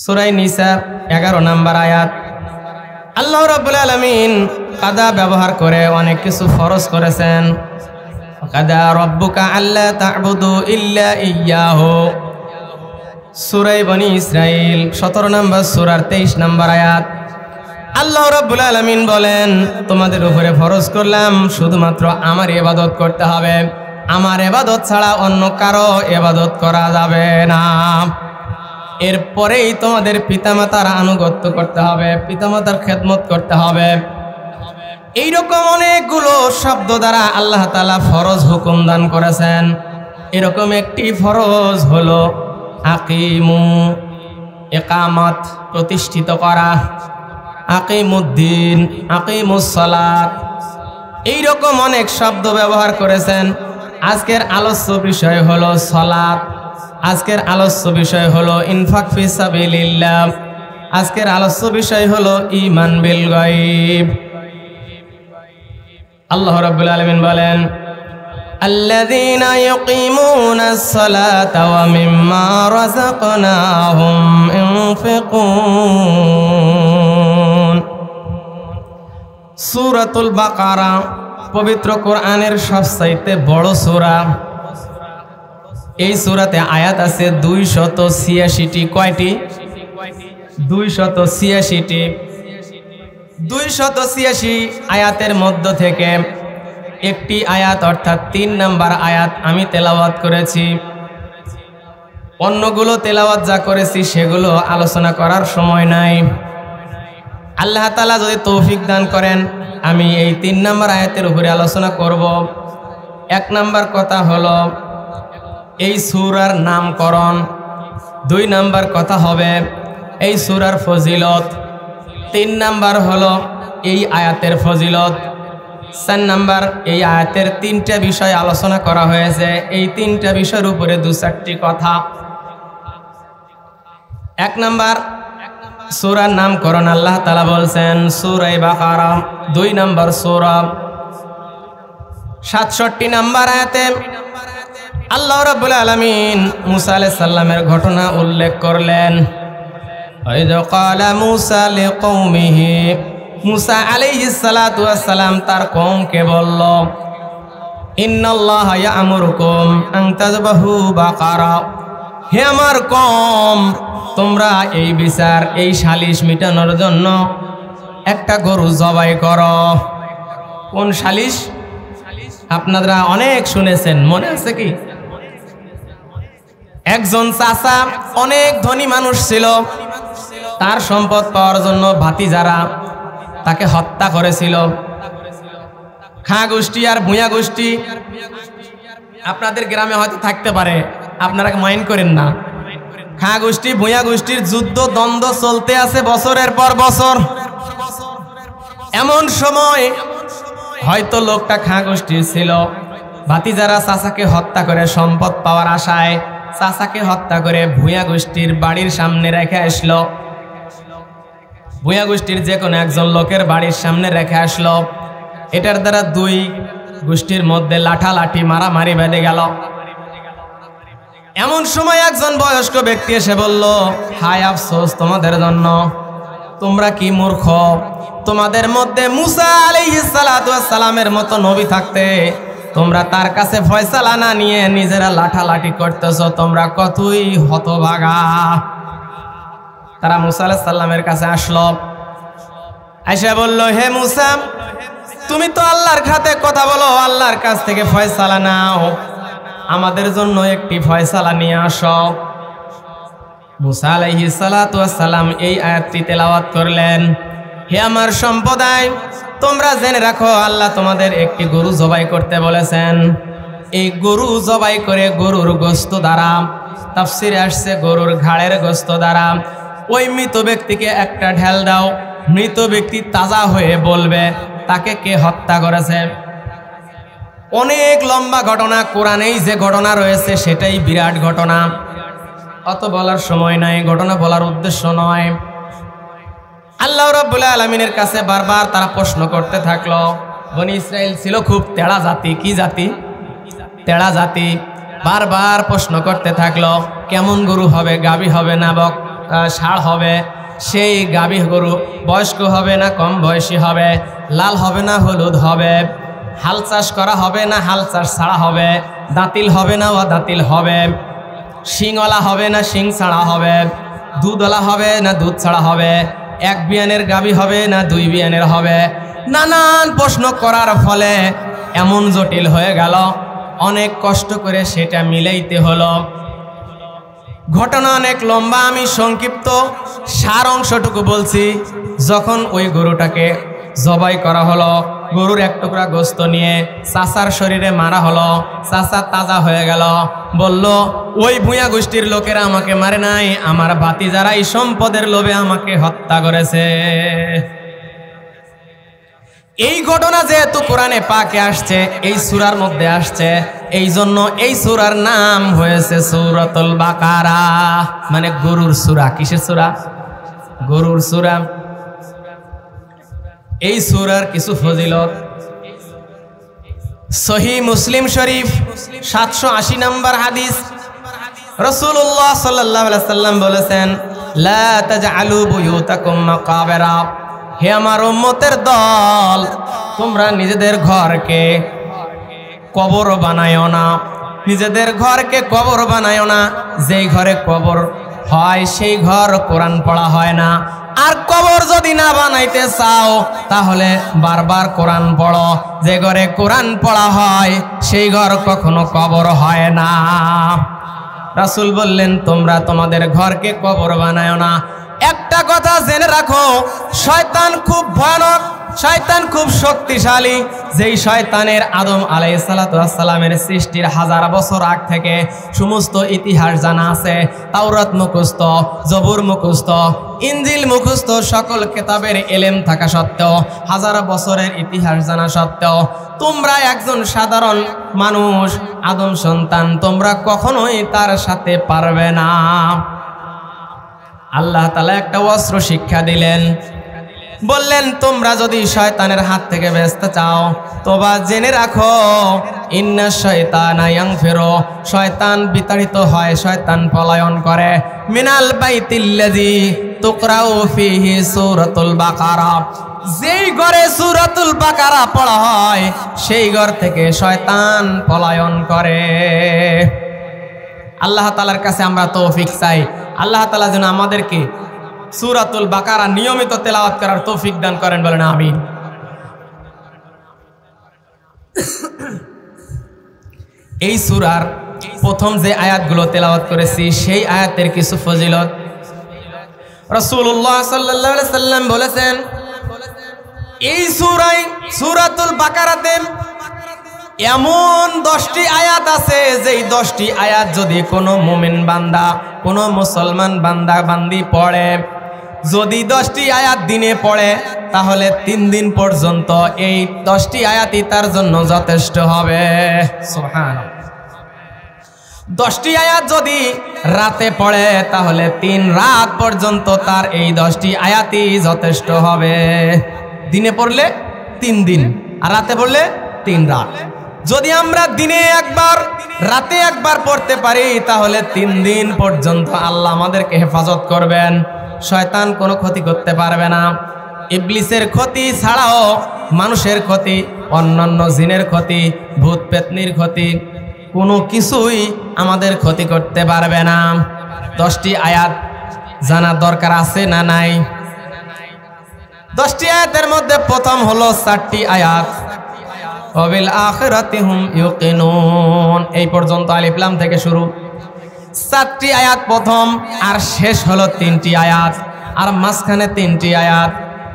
সূরা নিসা 11 নম্বর আয়াত। আল্লাহ রাব্বুল আলামিন কাদা ব্যবহার করে অনেক কিছু ফরজ করেছেন। কাদা রাব্বুকা আল্লা তা'বুদু ইল্লা ইয়্যাহু, সূরা বনি ইসরাইল 17 নম্বর সূরার 23 নম্বর আয়াত। আল্লাহ রাব্বুল আলামিন বলেন, তোমাদের উপরে ফরজ করলাম শুধুমাত্র আমার ইবাদত করতে হবে, আমার ইবাদত ছাড়া অন্য কারো ইবাদত করা যাবে না। এরপরেই তোমাদের পিতামাতার আনুগত্য করতে হবে, পিতামাতার খেদমত করতে হবে। এইরকম অনেকগুলো শব্দ দ্বারা আল্লাহ তাআলা ফরজ হুকুম দান করেছেন। এরকম একটি ফরজ হলো আকিমু, ইকামত, প্রতিষ্ঠিত করা, আকিমুদ্দিন, আকিমুস সালাত, এইরকম অনেক শব্দ ব্যবহার করেছেন। আজকের আলোচ্য বিষয় হলো সালাত, আজকের আলোচ্য বিষয় হলো ইনফাক ফি সাবিলিল্লাহ, আজকের আলোচ্য বিষয় হলো ঈমান বিল গায়ব। আল্লাহ রাব্বুল আলামিন বলেন, আল্লাযীনা ইয়ুকিমুনাস সালাতা ওয়া মিম্মা রাযাকনাহুম ইউনফিকুন। সূরাতুল বাকারা পবিত্র কোরআনের সবচাইতে বড় সূরা। এই সূরাতে আয়াত আছে 286টি। কয়টি? 286টি। 286 আয়াতের মধ্য থেকে একটি আয়াত অর্থাৎ 3 নম্বর আয়াত আমি তেলাওয়াত করেছি। অন্যগুলো তেলাওয়াত যা করেছি সেগুলো আলোচনা করার সময় নাই। আল্লাহ তাআলা যদি তৌফিক দান করেন আমি এই 3 নম্বর আয়াতের উপরে আলোচনা করব। 1 নম্বর কথা হলো এই সূরার নামকরণ। 2 নম্বর কথা হবে এই সূরার ফজিলত। 3 নম্বর হলো এই আয়াতের ফজিলত। 4 নম্বর এই আয়াতের 3টা বিষয় আলোচনা করা হয়েছে। এই 3টা বিষয়ের উপরে 2-4টি কথা। 1 নম্বর সূরার নামকরণ আল্লাহ তাআলা বলছেন সূরা বাকারা 2 নম্বর সূরা 67 নম্বর আয়াতে আল্লাহ রাব্বুল আলামিন মুসা আলাইহিস সালামের ঘটনা উল্লেখ করলেন। ওয়াইদ ক্বালা মুসা লিকওমিহি, মুসা আলাইহিস সালাতু ওয়াস সালাম তার কওমকে বলল, ইন্নাল্লাহা ইয়া'মুরুকুম আন তাযবাহু বাকারা, হে আমার কওম তোমরা এই বিচার, এই সালিশ মিটানোর জন্য একটা গরু জবাই করো। কোন সালিশ? আপনারা অনেক শুনেছেন, মনে আছে কি? একজন চাচা অনেক ধনী মানুষ ছিল, তার সম্পদ পাওয়ার জন্য ভাতিজারা তাকে হত্যা করেছিল। খাঁ গোষ্ঠী আর ভূঁইয়া গোষ্ঠী আপনাদের গ্রামে হয়তো থাকতে পারে, আপনারা মাইন্ড করেন না। খাঁ গোষ্ঠী ভূঁইয়া গোষ্ঠীর যুদ্ধ দ্বন্দ্ব চলতে আছে বছরের পর বছর। এমন সময় হয়তো লোকটা খাঁ গোষ্ঠীর ছিল, ভাতিজারা চাচাকে হত্যা করে সম্পদ পাওয়ার আশায় চাচাকে হত্যা করে ভূঁইয়া গোষ্ঠীর বাড়ির সামনে রেখে আসলো। ভূঁইয়া গোষ্ঠীর যে কোনো একজন লোকের বাড়ির সামনে রেখে আসলো। এটার দ্বারা 2 গোষ্ঠীর মধ্যে লাঠালাঠি মারামারি বেঁধে গেল। এমন সময় একজন বয়স্ক ব্যক্তি এসে বলল, হায় আফসোস তোমাদের জন্য, তোমরা কি মূর্খ? তোমাদের মধ্যে মুসা আলাইহিস সালাতু ওয়াস সালামের মতো নবী থাকতে তোমরা তার কাছে ফয়সালা না নিয়ে নিজেরা লাঠালাঠি করতেছো, তোমরা কতই হতভাগা। তারা মুসা আলাইহিস সালামের কাছে আসলো, আয়েশা বলল, হে মুসা তুমি তো আল্লাহর খাতে কথা বলো, আল্লাহর কাছ থেকে ফয়সালা নাও, আমাদের জন্য একটি ফয়সালা নিয়ে আসো। মুসা আলাইহিস সালাতু ওয়াস সালাম এই আয়াতটি তেলাওয়াত করলেন, হে আমার সম্প্রদায় তোমরা জেনে রাখো আল্লাহ তোমাদের একটি গরু জবাই করতে বলেছেন। এই গরু জবাই করে গরুর গোশত দ্বারা, তাফসিরে আসছে গরুর ঘাড়ের গোশত দ্বারা ওই মৃত ব্যক্তিকে একটা ঢেল দাও। মৃত ব্যক্তি তাজা হয়ে বলবে তাকে কে হত্যা করেছে। অনেক লম্বা ঘটনা, কোরআনেই যে ঘটনা রয়েছে সেটাই বিরাট ঘটনা, অত বলার সময় নাই, ঘটনা বলার উদ্দেশ্য নয়। আল্লাহ রাব্বুল আলামিনের কাছে বারবার তারা প্রশ্ন করতে থাকলো। বনি ইসরাইল ছিল খুব তেড়া জাতি। কি জাতি? তেড়া জাতি। বারবার প্রশ্ন করতে থাকলো, কেমন গরু হবে, গাভী হবে না বক? ষাঁড় হবে, সেই গাভী গরু বয়স্ক হবে না কম বয়সী হবে, লাল হবে না হলুদ হবে, হাল চাষ করা হবে না হাল চাষ ছাড়া হবে, দাঁতিল হবে না অদাঁতিল হবে, শিংওয়ালা হবে না শিং ছাড়া হবে, দুধওয়ালা হবে না দুধ ছাড়া হবে, এক বিয়ানের গাভী হবে না দুই বিয়ানের হবে। নানান প্রশ্ন করার ফলে এমন জটিল হয়ে গেল, অনেক কষ্ট করে সেটা মিলাইতে হলো। ঘটনা অনেক লম্বা, আমি সংক্ষিপ্ত সার অংশটুকু বলছি। যখন ওই গরুটাকে জবাই করা হলো, গরুর এক টুকরা গোস্ত নিয়ে চাচার শরীরে মারা হলো। চাচা তাজা হয়ে গেল, বলল ওই ভূঁয়া গোষ্ঠীর লোকেরা আমাকে মারে নাই, আমার ভাতিজারা এই সম্পদের লোভে আমাকে হত্যা করেছে। এই ঘটনা যেহেতু কোরআনে পাকে আসছে, এই সূরার মধ্যে আসছে, এই জন্য এই সূরার নাম হয়েছে সূরাতুল বাকারা, মানে গরুর সূরা। কিসের সূরা? গরুর সূরা। এই সূরার কিছু ফজিলত। সহিহ মুসলিম শরীফ 780 নম্বর হাদিস, রাসূলুল্লাহ সাল্লাল্লাহু আলাইহি ওয়াসাল্লাম বলেছেন, লা তাজআলু বুয়ুতাকুম মাকাবিরা, হে আমার উম্মতের দল, তোমরা নিজেদের ঘরকে কবর বানায়ও না, নিজেদের ঘরকে কবর বানায়ও না। যেই ঘরে কবর হয় সেই ঘর কোরআন পড়া হয় না। আর কবর যদি না বানাইতে চাও তাহলে বারবার কোরআন পড়ো। যে ঘরে কোরআন পড়া হয় সেই ঘর কখনো কবর হয় না। রাসূল বললেন, তোমরা তোমাদের ঘরকে কবর বানায়ও না। একটা কথা জেনে রাখো, শয়তান খুব ভয়ানক, শয়তান খুব শক্তিশালী। যেই শয়তানের আদম আলাইহিস সালাতু ওয়াস সালামের সৃষ্টির 1000 বছর আগ থেকে সমস্ত ইতিহাস জানা আছে। তাওরাত মুখস্থ, জবুর মুখস্থ, ইনজিল মুখস্থ, সকল কিতাবের ইলম থাকা সত্ত্বেও, 1000 বছরের ইতিহাস জানা সত্ত্বেও তোমরা একজন সাধারণ মানুষ, আদম সন্তান, তোমরা কখনোই তার সাথে পারবে না। আল্লাহ তাআলা একটা অস্ত্র শিক্ষা দিলেন, বললেন তোমরা যদি শয়তানের হাত থেকে বাঁচতে চাও তবে জেনে রাখো, ইন্না শাইতানা ইয়ানফিরু, শয়তান বিতাড়িত হয়, শয়তান পলায়ন করে, মিনাল বাইতিল্লাযী তুকরাউ ফীহি সূরাতুল বাকারা, যেই ঘরে সূরাতুল বাকারা পড়া হয় সেই ঘর থেকে শয়তান পলায়ন করে। আল্লাহ তাআলার কাছে আমরা তৌফিক চাই, আল্লাহ তাআলা যেন আমাদেরকে সূরাতুল বাকারা নিয়মিত তেলাওয়াত করার তৌফিক দান করেন, বলেন আমিন। এই সূরার প্রথম যে আয়াতগুলো তেলাওয়াত করেছি সেই আয়াতের কিছু ফজিলত। রাসূলুল্লাহ সাল্লাল্লাহু আলাইহি সাল্লাম বলেছেন, এই সূরায় সূরাতুল বাকারাতে এমন 10টি আয়াত আছে, যেই 10টি আয়াত যদি কোনো মুমিন বান্দা, কোনো মুসলমান বান্দা বান্দি পড়ে, যদি 10টি আয়াত দিনে পড়ে তাহলে 3 দিন পর্যন্ত এই 10টি আয়াতই তার জন্য যথেষ্ট হবে। সুবহানাল্লাহ। 10টি আয়াত যদি রাতে পড়ে তাহলে 3 রাত পর্যন্ত তার এই 10টি আয়াতই যথেষ্ট হবে। দিনে পড়লে 3 দিন আর রাতে পড়লে 3 রাত। যদি আমরা দিনে একবার রাতে একবার পড়তে পারি তাহলে 3 দিন পর্যন্ত আল্লাহ আমাদেরকে হেফাজত করবেন, শয়তান কোনো ক্ষতি করতে পারবে না। ইবলিসের ক্ষতি ছাড়াও মানুষের ক্ষতি, অন্যান্য জিনের ক্ষতি, ভূত পেতনির ক্ষতি, কোনো কিছুই আমাদের ক্ষতি করতে পারবে না। 10টি আয়াত জানা দরকার আছে না নাই? 10টি আয়াতের মধ্যে প্রথম হলো 4টি আয়াত, ওয়াবিল আখিরাতি হুম ইউকিনুন, এই পর্যন্ত আলিফ লাম থেকে শুরু। 4টি আয়াত প্রথম, আর শেষ হলো 3টি আয়াত, আর মাঝখানে 3টি আয়াত।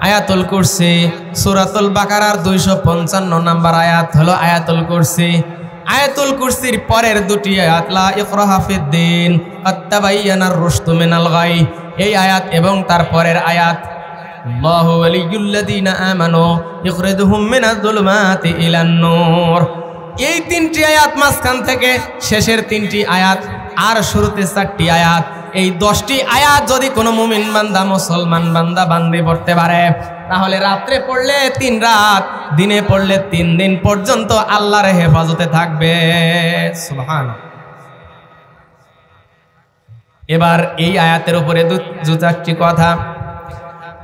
আয়াতুল কুরসি, সূরাতুল বাকারার 255 নম্বর আয়াত হলো আয়াতুল কুরসি। আয়াতুল কুরসির পরের 2টি আয়াত, লা ইকরাহা ফিদ্দিন কাদ তাবায়্যানার রুশদু মিনাল গাই, এই আয়াত এবং তার পরের আয়াত, আল্লাহু ওয়ালিয়্যুল্লাযীনা আমানু ইখরিজুহুম মিনাজ যুলুমাতি ইলান নূর। এই 3টি আয়াত মাঝখান থেকে শেষের 3টি আয়াত আর শুরুতে 4টি আয়াত। এই 10টি আয়াত যদি কোনো মুমিন বান্দা, মুসলমান বান্দা বান্দি পড়তে পারে তাহলে রাত্রে পড়লে 3 রাত, দিনে পড়লে 3 দিন পর্যন্ত আল্লাহর হেফাজতে থাকবে। সুবহানাল্লাহ। এবার এই আয়াতের উপরে দু চারটি কথা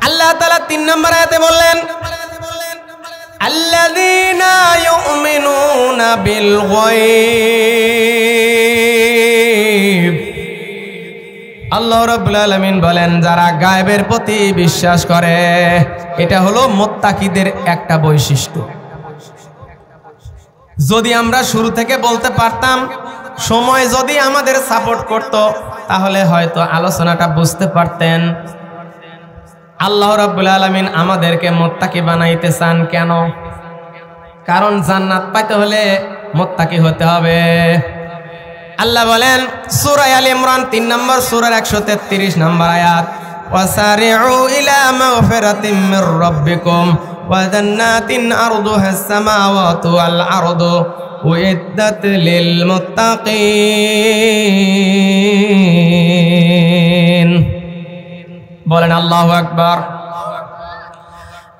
আল্লাহ তাআলা 3 নম্বর আয়াতে বললেন, আল্লাযীনা ইউমিনুনা বিল গায়ব। আল্লাহ রাব্বুল আলামিন বলেন, যারা গায়েবের প্রতি বিশ্বাস করে, এটা হলো মুত্তাকিদের একটা বৈশিষ্ট্য। যদি আমরা শুরু থেকে বলতে পারতাম, সময় যদি আমাদের সাপোর্ট করত, তাহলে হয়তো আলোচনাটা বুঝতে পারতেন। আল্লাহ রাব্বুল আলামিন আমাদেরকে মুত্তাকি বানাইতে চান কেন? কারণ জান্নাত পাইতে হলে মুত্তাকি হতে হবে। আল্লাহ বলেন সূরা আলে ইমরান 3 নম্বর সূরার 133 নম্বর আয়াত, ওয়াসারিউ ইলা মাগফিরাতিম মির রাব্বিকুম ওয়া জান্নাতিন আরদুহাস সামাওয়াতু ওয়াল আরদু উইদ্দাত লিল মুত্তাকিন। বলেন আল্লাহু আকবার।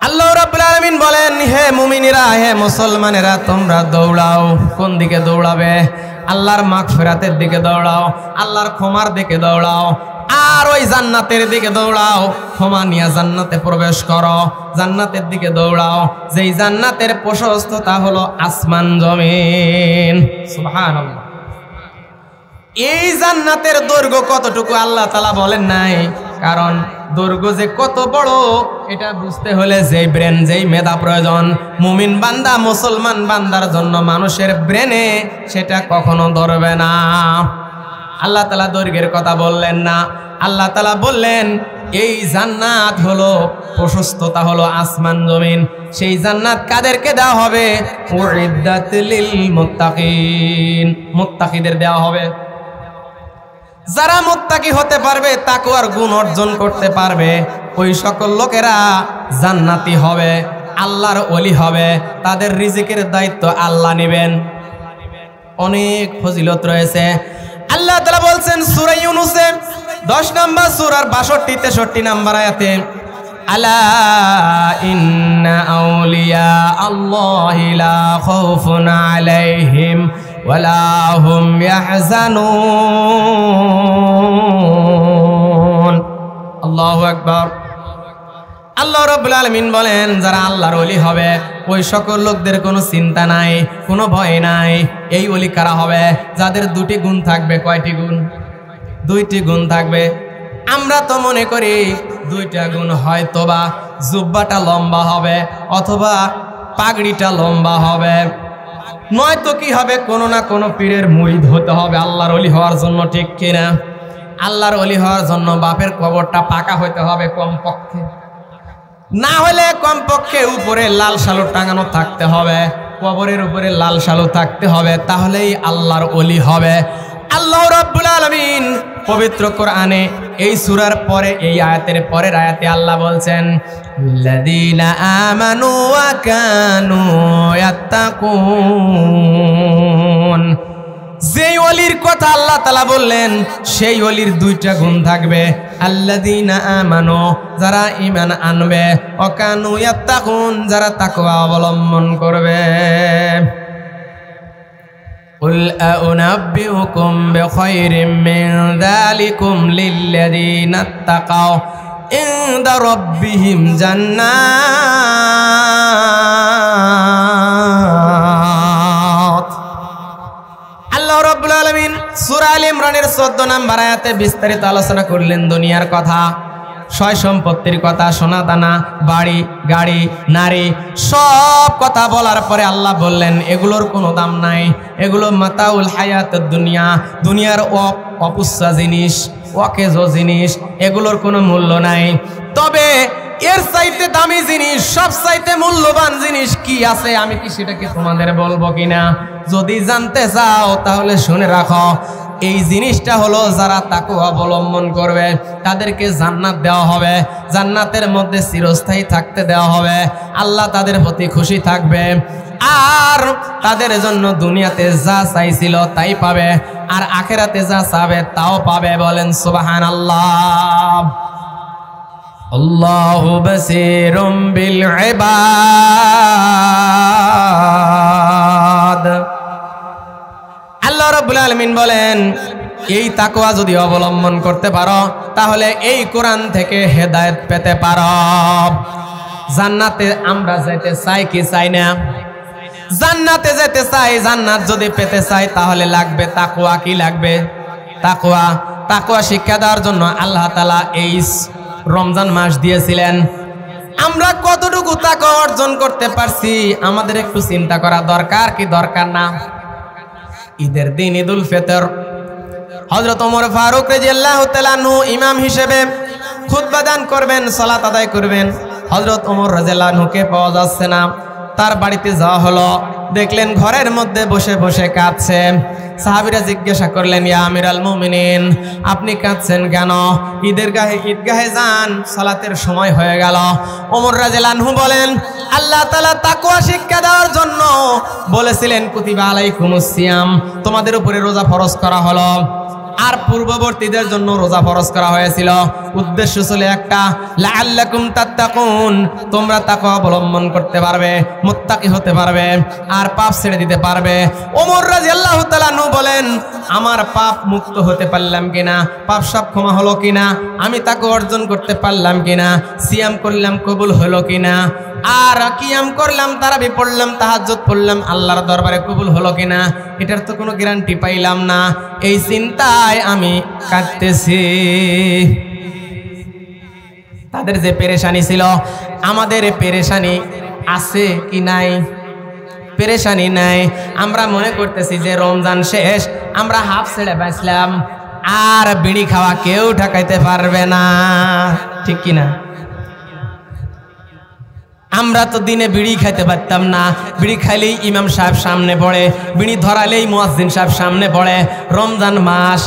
আল্লাহ রাব্বুল আলামিন বলেন, হে মুমিনেরা, হে মুসলমানেরা, তোমরা দৌড়াও। কোন দিকে দৌড়াবে? আল্লাহর মাগফিরাতের দিকে দৌড়াও, আল্লাহর ক্ষমার দিকে দৌড়াও, আর ওই জান্নাতের দিকে দৌড়াও। ক্ষমা নিয়ে জান্নাতে প্রবেশ করো, জান্নাতের দিকে দৌড়াও, যেই জান্নাতের প্রশস্ততা হলো আসমান জমিন। সুবহানাল্লাহ। এই জান্নাতের দৈর্ঘ্য কতটুকু আল্লাহ তাআলা বলেন নাই, কারণ দৈর্ঘ্য যে কত বড় এটা বুঝতে হলে যেই ব্রেন, যেই মেধা প্রয়োজন, মুমিন বান্দা, মুসলমান বান্দার জন্য মানুষের ব্রেনে সেটা কখনো ধরবে না। আল্লাহ তাআলা দৈর্ঘ্যের কথা বললেন না, আল্লাহ তাআলা বললেন এই জান্নাত হলো প্রশস্ততা হলো আসমান জমিন। সেই জান্নাত কাদেরকে দেওয়া হবে? উইদ্দাত লিল মুত্তাকিন, মুত্তাকিদের দেওয়া হবে। যারা মুত্তাকি হতে পারবে, তাকওয়ার গুণ অর্জন করতে পারবে, ওই সকল লোকেরা জান্নাতি হবে, আল্লাহর ওলি হবে, তাদের রিজিকের দায়িত্ব আল্লাহ নেবেন। অনেক ফজিলত রয়েছে। আল্লাহ তাআলা বলছেন সূরা ইউনূসে 10 নম্বর সূরার 62-63 নম্বর আয়াতে, আলা ইন্না আউলিয়া আল্লাহি লা খাউফুন আলাইহিম ওয়ালা হুম ইয়াহজানুন। আল্লাহু আকবার। আল্লাহ রাব্বুল আলামিন বলেন, যারা আল্লাহর ওলি হবে, ওই সকল লোকদের কোনো চিন্তা নাই, কোনো ভয় নাই। এই ওলি কারা হবে? যাদের দুটি গুণ থাকবে। কয়টি গুণ? 2টি গুণ থাকবে। আমরা তো মনে করি 2টা গুণ, হয়তোবা জুব্বাটা লম্বা হবে অথবা পাগড়িটা লম্বা হবে, নয়তো কি হবে, কোনো না কোনো পীরের মুরিদ হতে হবে আল্লাহর ওলি হওয়ার জন্য। ঠিক কিনা? আল্লাহর ওলি হওয়ার জন্য বাপের কবরটা পাকা হতে হবে কমপক্ষে, না হলে কমপক্ষে উপরে লাল শালু টাঙানো থাকতে হবে, কবরের উপরে লাল শালু থাকতে হবে, তাহলেই আল্লাহর ওলি হবে। আল্লাহ রাব্বুল আলামিন পবিত্র কোরআনে এই সূরার পরে, এই আয়াতের পরের আয়াতে আল্লাহ বলছেন, লাযীনা আমানু ওয়া কানু ইয়াত্তাকুন। যেই ওলির কথা আল্লাহ তাআলা বললেন, সেই ওলির 2টা গুণ থাকবে। আল্লাযীনা আমানু, যারা ঈমান আনবে, ওয়া কানু ইয়াত্তাকুন, যারা তাকওয়া অবলম্বন করবে। কুল আউনাব্বিউকুম বিখায়রিম মিন যালিকুম লিল্লাযীনা তাকাও ইনদা রাব্বিহিম জান্নাত। আল্লাহ রাব্বুল আলামিন সূরা আলে ইমরানের 14 নম্বর আয়াতে বিস্তারিত আলোচনা করলেন দুনিয়ার কথা, সয় সম্পত্তির কথা, সোনা দানা, বাড়ি গাড়ি, নারী, সব কথা বলার পরে আল্লাহ বললেন এগুলোর কোনো দাম নাই, এগুলো মাতাউল হায়াতুদ দুনিয়া, দুনিয়ার অপুষ্যা জিনিস, অকেজো জিনিস, এগুলোর কোনো মূল্য নাই। তবে এর চাইতে দামি জিনিস, সব চাইতে মূল্যবান জিনিস কি আছে, আমি কি সেটাকে তোমাদের বলবো কিনা? যদি জানতে চাও তাহলে শুনে রাখো। এই জিনিসটা হলো, যারা তাকওয়া অবলম্বন করবে তাদেরকে জান্নাত দেওয়া হবে, জান্নাতের মধ্যে চিরস্থায়ী থাকতে দেওয়া হবে, আল্লাহ তাদের প্রতি খুশি থাকবে, আর তাদের জন্য দুনিয়াতে যা চাইছিল তাই পাবে, আর আখিরাতে যা চাবে তাও পাবে। বলেন সুবহানাল্লাহ। আল্লাহু বাসীরুম বিল ইবাদ। আল্লাহ রাব্বুল আলামিন বলেন, এই তাকওয়া যদি অবলম্বন করতে পারো তাহলে এই কোরআন থেকে হেদায়েত পেতে পারো। জান্নাতে আমরা যেতে চাই কি চাই না? জান্নাতে যেতে চাই, জান্নাত যদি পেতে চাই তাহলে লাগবে তাকওয়া। কি লাগবে? তাকওয়া। তাকওয়া শিক্ষা দেওয়ার জন্য আল্লাহ তাআলা এই রমজান মাস দিয়েছিলেন। আমরা কতটুকু তাকওয়া অর্জন করতে পারছি আমাদের একটু চিন্তা করা দরকার কি দরকার না? ঈদের দিন ঈদুল ফিতর হযরত ওমর ফারুক রাদিয়াল্লাহু তাআলা আনহু ইমাম হিসেবে খুতবা দান করবেন, সালাত আদায় করবেন। হযরত ওমর রাদিয়াল্লাহু আনহুকে পাওয়া যাচ্ছে না। তার বাড়িতে যাওয়া হলো, দেখলেন ঘরের মধ্যে বসে বসে কাঁদছে। সাহাবীরা জিজ্ঞাসা করলেন, ইয়া আমিরাল মুমিনিন, আপনি কাঁদছেন কেন? ঈদগাহে যান, সালাতের সময় হয়ে গেল। ওমর রাদিয়াল্লাহু আনহু বলেন, আল্লাহ তাআলা তাকওয়া শিক্ষা দেওয়ার জন্য বলেছিলেন কুতিবা আলাইকুমুস সিয়াম, তোমাদের উপরে রোজা ফরজ করা হলো। আর পূর্ববর্তীদের জন্য রোজা ফরজ করা হয়েছিল। উদ্দেশ্য ছিল একটা, লাআল্লাকুম তাত্তাকুন, তোমরা তাকওয়া অবলম্বন করতে পারবে, মুত্তাকি হতে পারবে আর পাপ ছেড়ে দিতে পারবে। ওমর রাদিয়াল্লাহু তাআলা আনহু বলেন, আমার পাপ মুক্ত হতে পারলাম কিনা, পাপ সব ক্ষমা হলো কিনা, আমি তাকওয়া অর্জন করতে পারলাম কিনা, সিয়াম করলাম কবুল হলো কিনা, আর কিয়াম করলাম, তারাবি পড়লাম, তাহাজ্জুদ পড়লাম, আল্লাহর দরবারে কবুল হলো কিনা, এটার তো কোনো গ্যারান্টি পাইলাম না। এই চিন্তায় আমি কাঁদতেছি। তাদের যে পেরেশানি ছিল, আমাদের পেরেশানি আছে কি নাই? পেরেশানি নাই। আমরা মনে করতেছি যে রমজান শেষ, আমরা হাফ ছেড়ে বাঁচলাম, আর বিড়ি খাওয়া কেউ ঠেকাইতে পারবে না, ঠিক কিনা? আমরা তো দিনে বিড়ি খাইতে পারতাম না, বিড়ি খাইলেই ইমাম সাহেব সামনে পড়ে, বিড়ি ধরালেই মুয়াজ্জিন সাহেব সামনে পড়ে। রমজান মাস,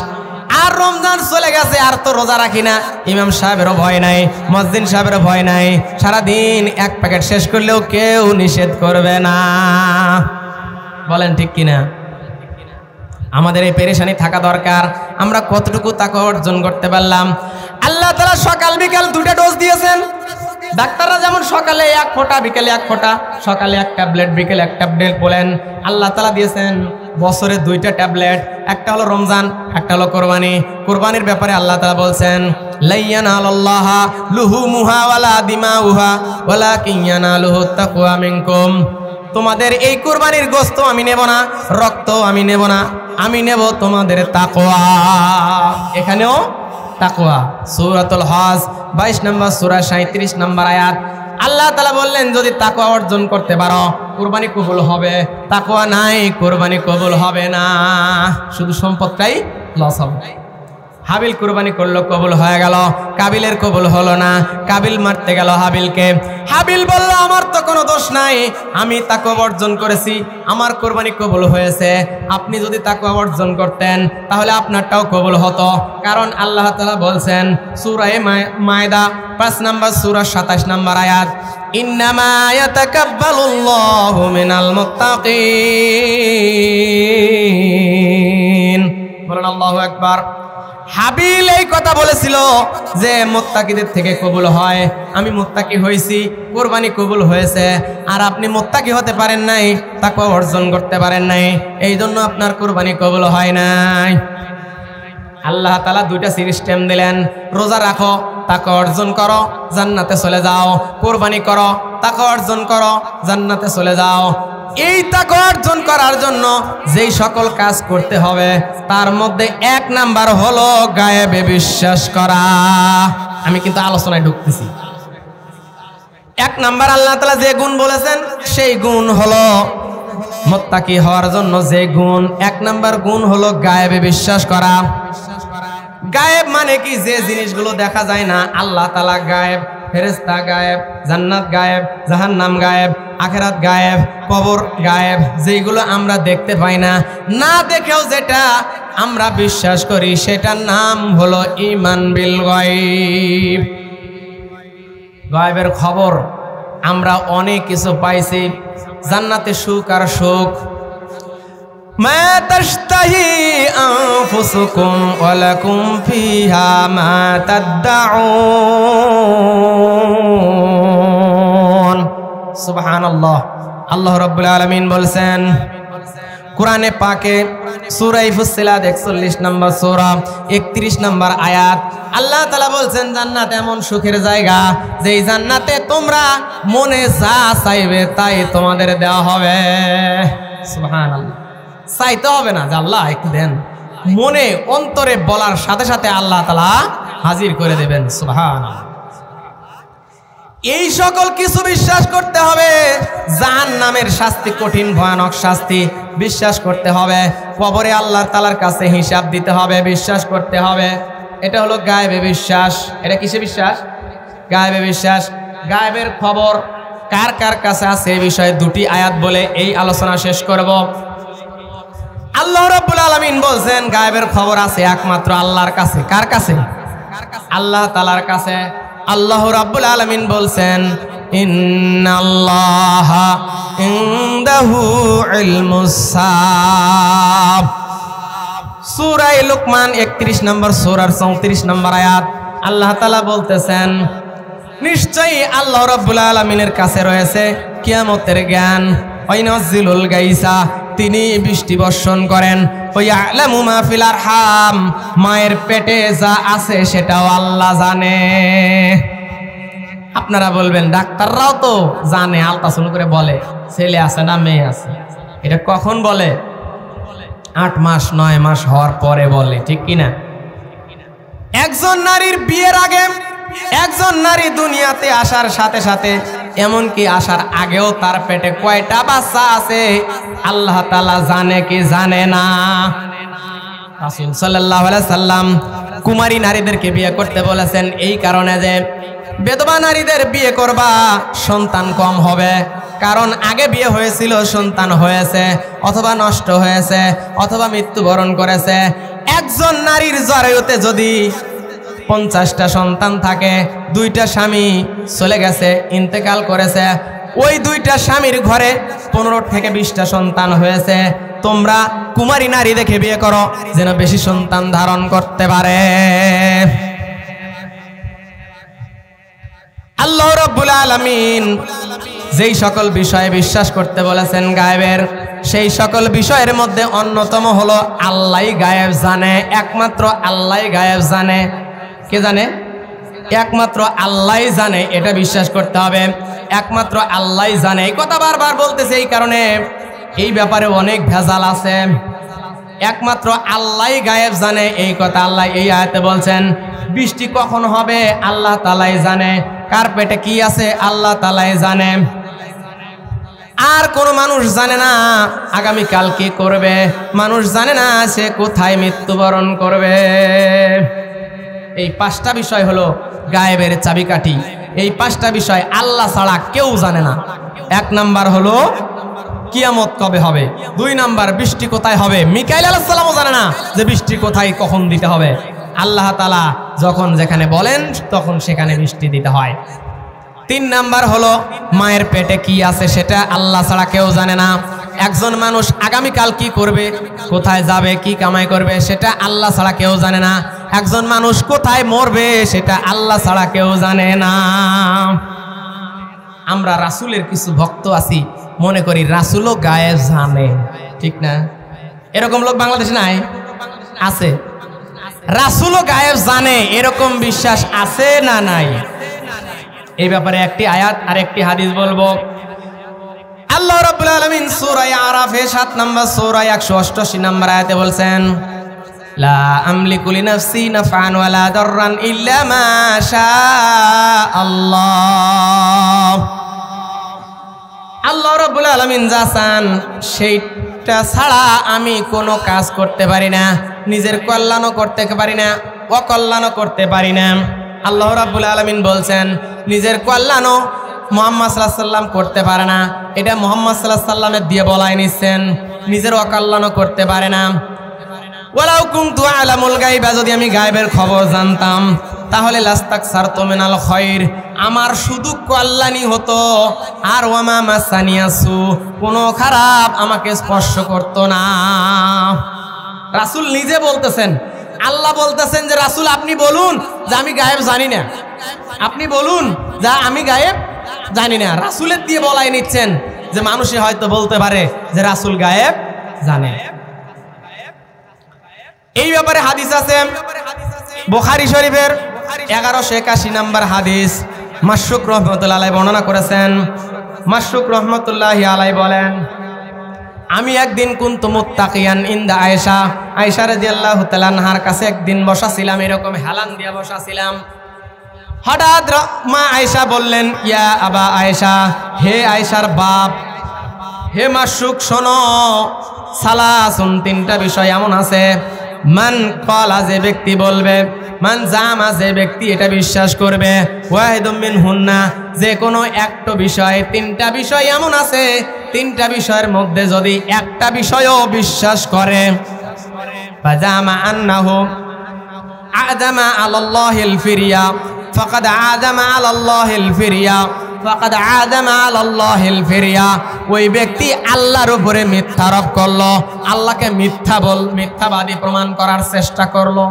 আর রমজান চলে গেছে, আর তো রোজা রাখি না, ইমাম সাহেবেরও ভয় নাই, মুয়াজ্জিন সাহেবেরও ভয় নাই। সারাদিন এক প্যাকেট শেষ করলেও কেউ নিষেধ করবে না। বলেন ঠিক কিনা? আমাদের এই পেরেশানি থাকা দরকার। আমরা কতটুকু তাকওয়া অর্জন করতে পারলাম? আল্লাহ তাআলা সকাল বিকাল দুটো ডোজ দিয়েছেন। ডাক্তাররা যেমন সকালে 1 ফোঁটা, বিকেলে 1 ফোঁটা, সকালে 1 ট্যাবলেট, বিকেলে 1 ট্যাবলেট বলেন, আল্লাহ তাআলা দিয়েছেন বছরে 2টা ট্যাবলেট। একটা হলো রমজান, একটা হলো কোরবানি। কোরবানির ব্যাপারে আল্লাহ তাআলা বলছেন, লাইয়ানালাল্লাহা লুহুমুহা ওয়ালা দিমাউহা ওয়ালাকিন ইয়ানালুহুত তাকওয়া মিনকুম। তোমাদের এই কোরবানির গোশত আমি নেব না, রক্ত আমি নেব না, আমি নেব তোমাদের তাকওয়া। এখানেও তাকওয়া। সূরাতুল হজ 22 নম্বর সূরা 37 নম্বর আয়াত। আল্লাহ তাআলা বললেন, যদি তাকওয়া অর্জন করতে পারো কুরবানি কবুল হবে, তাকওয়া নাই কুরবানি কবুল হবে না, শুধু সম্পদটাই লস হবে। হাবিল কুরবানি করলো, কবুল হয়ে গেল, কাবিলের কবুল হলো না। কাবিল মারতে গেল হাবিলকে। হাবিল বলল, আমার তো কোনো দোষ নাই, আমি তাকওয়া অর্জন করেছি, আমার কুরবানি কবুল হয়েছে। আপনি যদি তাকওয়া অর্জন করতেন তাহলে আপনারটাও কবুল হতো। কারণ আল্লাহ তাআলা বলছেন সূরা মায়দা 5 নম্বর সূরা 27 নম্বর আয়াত, ইন্নামা ইয়াতাকাব্বালুল্লাহু মিনাল মুত্তাকিন। বলেন আল্লাহু আকবার। হাবিল এই কথা বলেছিল যে মুত্তাকিদের থেকে কবুল হয়, আমি মুত্তাকি হয়েছি, কুরবানি কবুল হয়েছে, আর আপনি মুত্তাকি হতে পারেন নাই, তাকওয়া অর্জন করতে পারেন নাই, এই জন্য আপনার কুরবানি কবুল হয় নাই। আল্লাহ তাআলা 2টা সিস্টেম দিলেন, রোজা রাখো, তাকওয়া অর্জন করো, জান্নাতে চলে যাও, কুরবানি করো, তাকওয়া অর্জন করো, জান্নাতে চলে যাও। এই তাকওয়া অর্জন করার জন্য যেই সকল কাজ করতে হবে তার মধ্যে 1 নাম্বার হলো গায়েবে বিশ্বাস করা। আমি কিন্তু আলোচনায় ঢুকতেছি। 1 নাম্বার আল্লাহ তাআলা যে গুণ বলেছেন সেই গুণ হলো মুত্তাকি হওয়ার জন্য যে গুণ, 1 নাম্বার গুণ হলো গায়েবে বিশ্বাস করা। গায়েব মানে কি? যে জিনিসগুলো দেখা যায় না, আল্লাহ তাআলা গায়েব, ফেরেশতা গায়েব, জান্নাত গায়েব, জাহান্নাম গায়েব, আখিরাত গায়েব, কবর গায়েব, যেগুলো আমরা দেখতে পাই না, না দেখেও যেটা আমরা বিশ্বাস করি সেটার নাম হলো ঈমান বিল গায়ব। গায়েবের খবর আমরা অনেক কিছু পাইছি, জান্নাতে সুখ আর সুখ, মা তাশতাহি আনফুসুকুম ওয়া লাকুম ফিহা মা তাদউন। সুবহানাল্লাহ। আল্লাহ রাব্বুল আলামিন বলেন, কোরআনে পাকে সূরা ফুসসিলাত 41 নম্বর সূরা 31 নম্বর আয়াত আল্লাহ তাআলা বলছেন জান্নাত এমন সুখের জায়গা যেই জান্নাতে তোমরা মনে যা চাইবে তাই তোমাদের দেওয়া হবে। সুবহানাল্লাহ। চাইতে হবে না যে আল্লাহ একটু দেন, মনে অন্তরে বলার সাথে সাথে আল্লাহ তাআলা হাজির করে দেবেন। সুবহানাল্লাহ। এই সকল কিছু বিশ্বাস করতে হবে। জাহান্নামের শাস্তি কঠিন ভয়ানক শাস্তি বিশ্বাস করতে হবে। কবরে আল্লাহ তাআলার কাছে হিসাব দিতে হবে, বিশ্বাস করতে হবে। এটা হলো গায়েবে বিশ্বাস। এটা কিসে বিশ্বাস? গায়েবে বিশ্বাস। গায়েবের খবর কার কার কাছে আছে এই বিষয়ে দুটি আয়াত বলে এই আলোচনা শেষ করব। আল্লাহ রাব্বুল আলামিন বলছেন গায়েবের খবর আছে একমাত্র আল্লাহর কাছে। কার কাছে? আল্লাহ তাআলার কাছে। আল্লাহ রাব্বুল আলামিন বলছেন ইন্নাল্লাহা ইনদাহু ইলমুস সাআব। সূরা লুকমান 31 নম্বর সূরার 34 নম্বর আয়াত আল্লাহ তাআলা বলতেছেন নিশ্চয়ই আল্লাহ রাব্বুল আলামিনের কাছে রয়েছে কিয়ামতের জ্ঞান। ওয়াইনাজিলুল গাইসা, তিনি বৃষ্টি বর্ষণ করেন। ওয়ায়ালামু মা ফিল আরহাম, মায়ের পেটে যা আছে সেটাও আল্লাহ জানে। আপনারা বলবেন ডাক্তাররাও তো জানে, আলট্রাসাউন্ড করে বলে ছেলে আছে না মেয়ে আছে। এটা কখন বলে? 8 মাস 9 মাস হওয়ার পরে বলে, ঠিক কিনা? একজন নারীর বিয়ের আগে, একজন নারী দুনিয়াতে আসার সাথে সাথে, এমনকি আসার আগেও তার পেটে কয়টা বাচ্চা আছে আল্লাহ তাআলা জানে কি জানে না? রাসূল সাল্লাল্লাহু আলাইহি সাল্লাম কুমারী নারীদেরকে বিয়ে করতে বলেছেন এই কারণে যে বিধবা নারীদের বিয়ে করবা, সন্তান কম হবে। কারণ আগে বিয়ে হয়েছিল, সন্তান হয়েছে অথবা নষ্ট হয়েছে অথবা মৃত্যুবরণ করেছে। একজন নারীর জরায়ুতে যদি 50টা সন্তান থাকে, 2টা স্বামী চলে গেছে, ইন্তেকাল করেছে, ওই 2টা স্বামীর ঘরে 15 থেকে 20টা সন্তান হয়েছে। তোমরা কুমারী নারী দেখে বিয়ে করো যেন বেশি সন্তান ধারণ করতে পারে। আল্লাহ রাব্বুল আলামিন যেই সকল বিষয়ে বিশ্বাস করতে বলেছেন গায়েবের, সেই সকল বিষয়ের মধ্যে অন্যতম হলো আল্লাহই গায়েব জানে। একমাত্র আল্লাহই গায়েব জানে। কে জানে? একমাত্র আল্লাহই জানে, এটা বিশ্বাস করতে হবে। একমাত্র আল্লাহই জানে, এই কথা বারবার বলতেছে। এই কারণে এই ব্যাপারে অনেক ভেজাল আছে। একমাত্র আল্লাহই গায়েব জানে, এই কথা আল্লাহ এই আয়াতে বলছেন। বৃষ্টি কখন হবে আল্লাহ তাআলাই জানে, কার পেটে কি আছে আল্লাহ তাআলাই জানে। আর কোন মানুষ জানে না আগামীকাল কি করবে, মানুষ জানে না সে কোথায় মৃত্যুবরণ করবে। এই 5টা বিষয় হলো গায়েবের চাবিকাঠি। এই 5টা বিষয় আল্লাহ ছাড়া কেউ জানে না। 1 নাম্বার হলো কিয়ামত কবে হবে। 2 নাম্বার বৃষ্টি কোথায় হবে, মিকাইল আলাইহিস সালামও জানে না যে বৃষ্টি কোথায় কখন দিতে হবে। আল্লাহ তাআলা যখন যেখানে বলেন তখন সেখানে বৃষ্টি দিতে হয়। 3 নাম্বার হলো মায়ের পেটে কি আছে সেটা আল্লাহ ছাড়া কেউ জানে না। একজন মানুষ আগামীকাল কি করবে, কোথায় যাবে, কি কামাই করবে সেটা আল্লাহ ছাড়া কেউ জানে না। একজন মানুষ কোথায় মরবে সেটা আল্লাহ ছাড়া কেউ জানে না। আমরা রাসূলের কিছু ভক্ত আছি, মনে করি রাসূলও গায়েব জানে, ঠিক না? এরকম লোক বাংলাদেশে নাই? আছে। রাসূলও গায়েব জানে এরকম বিশ্বাস আছে না নাই? এই ব্যাপারে একটি আয়াত আর একটি হাদিস বলবো। আল্লাহ রাব্বুল আলামিন সূরা আরাফে 7 নম্বর সূরা 188 নম্বর আয়াতে বলছেন লা আমলিকু লিনাফসি নাফআন ওয়ালা দাররান ইল্লা মা শাআল্লাহ। আল্লাহ রাব্বুল আলামিন যা চান সেইটা ছাড়া আমি কোনো কাজ করতে পারি না। নিজের কল্যাণও করতে পারি না, অকল্যাণও করতে পারি না। আল্লাহ রাব্বুল আলামিন বলছেন নিজের কল্যাণও মুহাম্মদ সাল্লাল্লাহু আলাইহি সাল্লাম করতে পারে না, এটা মুহাম্মদ সাল্লাল্লাহু আলাইহি সাল্লামের দিয়ে বলাই নিচ্ছেন। নিজের অকল্যাণও করতে পারে না। ওয়ালাউ কুনতু আলামুল গায়বা, যদি আমি গায়েবের খবর জানতাম তাহলে লাস্তাকসারতু মিনাল খায়র, আমার শুধু কল্যাণই হতো। আর ওয়ামা মাসানিয়াসু, কোনো খারাপ আমাকে স্পর্শ করতো না। রাসূল নিজে বলতেছেন, আল্লাহ বলতেছেন যে রাসূল আপনি বলুন যে আমি গায়েব জানি না, আপনি বলুন যে আমি গায়েব জানি না। রাসূলের দিয়ে বলাই নিচ্ছেন যে মানুষে হয়তো বলতে পারে যে রাসূল গায়েব জানে। এই ব্যাপারে হাদিস আছে বুখারী শরীফের 1181 নম্বর হাদিস। মাশরুক রহমাতুল্লাহি আলাইহি বর্ণনা করেছেন। মাশরুক রহমাতুল্লাহি আলাইহি বলেন, আমি একদিন কুনতু মুত্তাকিয়ান ইনদা আয়েশা, আয়েশা রাদিয়াল্লাহু তাআলা আনহার কাছে একদিন বসা ছিলাম, এরকম হেলান দিয়া বসা ছিলাম। হঠাৎ মা আয়েশা বললেন, ইয়া আবা আয়েশা, হে আয়েশার বাপ, হে মাশরুক শোনো, সালাসুন, তিনটা বিষয় এমন আছে, মান ক্বালা, যে ব্যক্তি বলবে, মান জামা, যে ব্যক্তি এটা বিশ্বাস করবে, ওয়াহিদুম মিনহুন্না, যে কোনো একটা বিষয়, তিনটা বিষয় এমন আছে, তিনটা বিষয়ের মধ্যে যদি একটা বিষয়ও বিশ্বাস করে, ফাজামা আন্নাহু আযামা আলাল্লাহিল ফিরিয়া ফাকাদ আযামা আলাল্লাহিল ফিরিয়া ফাকাদ আযামা আলাল্লাহিল ফিরিয়া, ওই ব্যক্তি আল্লাহর উপরে মিথ্যারোপ করলো, আল্লাহকে মিথ্যাবাদী প্রমাণ করার চেষ্টা করলো।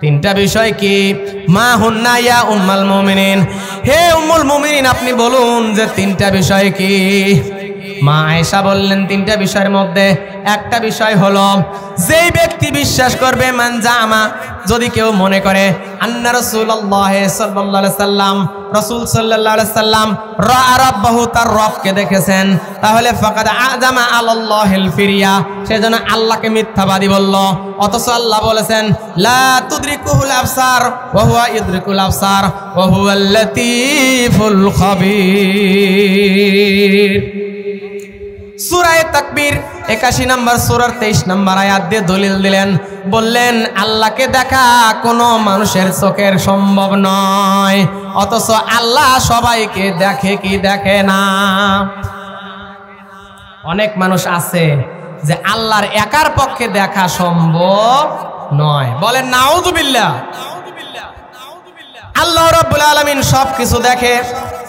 তিনটা বিষয় কি? মা হুন্না ইয়া উম্মুল মুমিনিন, হে উম্মুল মুমিনিন আপনি বলুন যে তিনটা বিষয় কি? মা আয়েশা বললেন, তিনটা বিষয়ের মধ্যে একটা বিষয় হলো, যেই ব্যক্তি বিশ্বাস করবে, মান জামা, যদি কেউ মনে করে, আন্না রাসূলুল্লাহ সাল্লাল্লাহু আলাইহি সাল্লাম, রাসূল সাল্লাল্লাহু আলাইহি সাল্লাম রাআ রাব্বাহু, তার রবকে দেখেছেন, তাহলে ফাকাদ আযামা আলাল্লাহিল ফিরিয়া, সেজন্য আল্লাহকে মিথ্যাবাদী বলল। অথচ আল্লাহ বলেছেন, লা তুদরিকুহুল আবসার ওয়া হুয়া ইউদরিকুল আবসার ওয়া হুয়াল লাতীফুল খাবীর। সূরা তাকবীর 81 নম্বর সূরার 23 নম্বর আয়াত দিয়ে দলিল দিলেন, বললেন আল্লাহকে দেখা কোনো মানুষের চোখের সম্ভব নয়, অথচ আল্লাহ সবাইকে দেখে কি দেখে না? অনেক মানুষ আছে যে আল্লাহর একার পক্ষে দেখা সম্ভব নয়, বলেন নাউযুবিল্লাহ। আল্লাহ রাব্বুল আলামিন সবকিছু দেখে,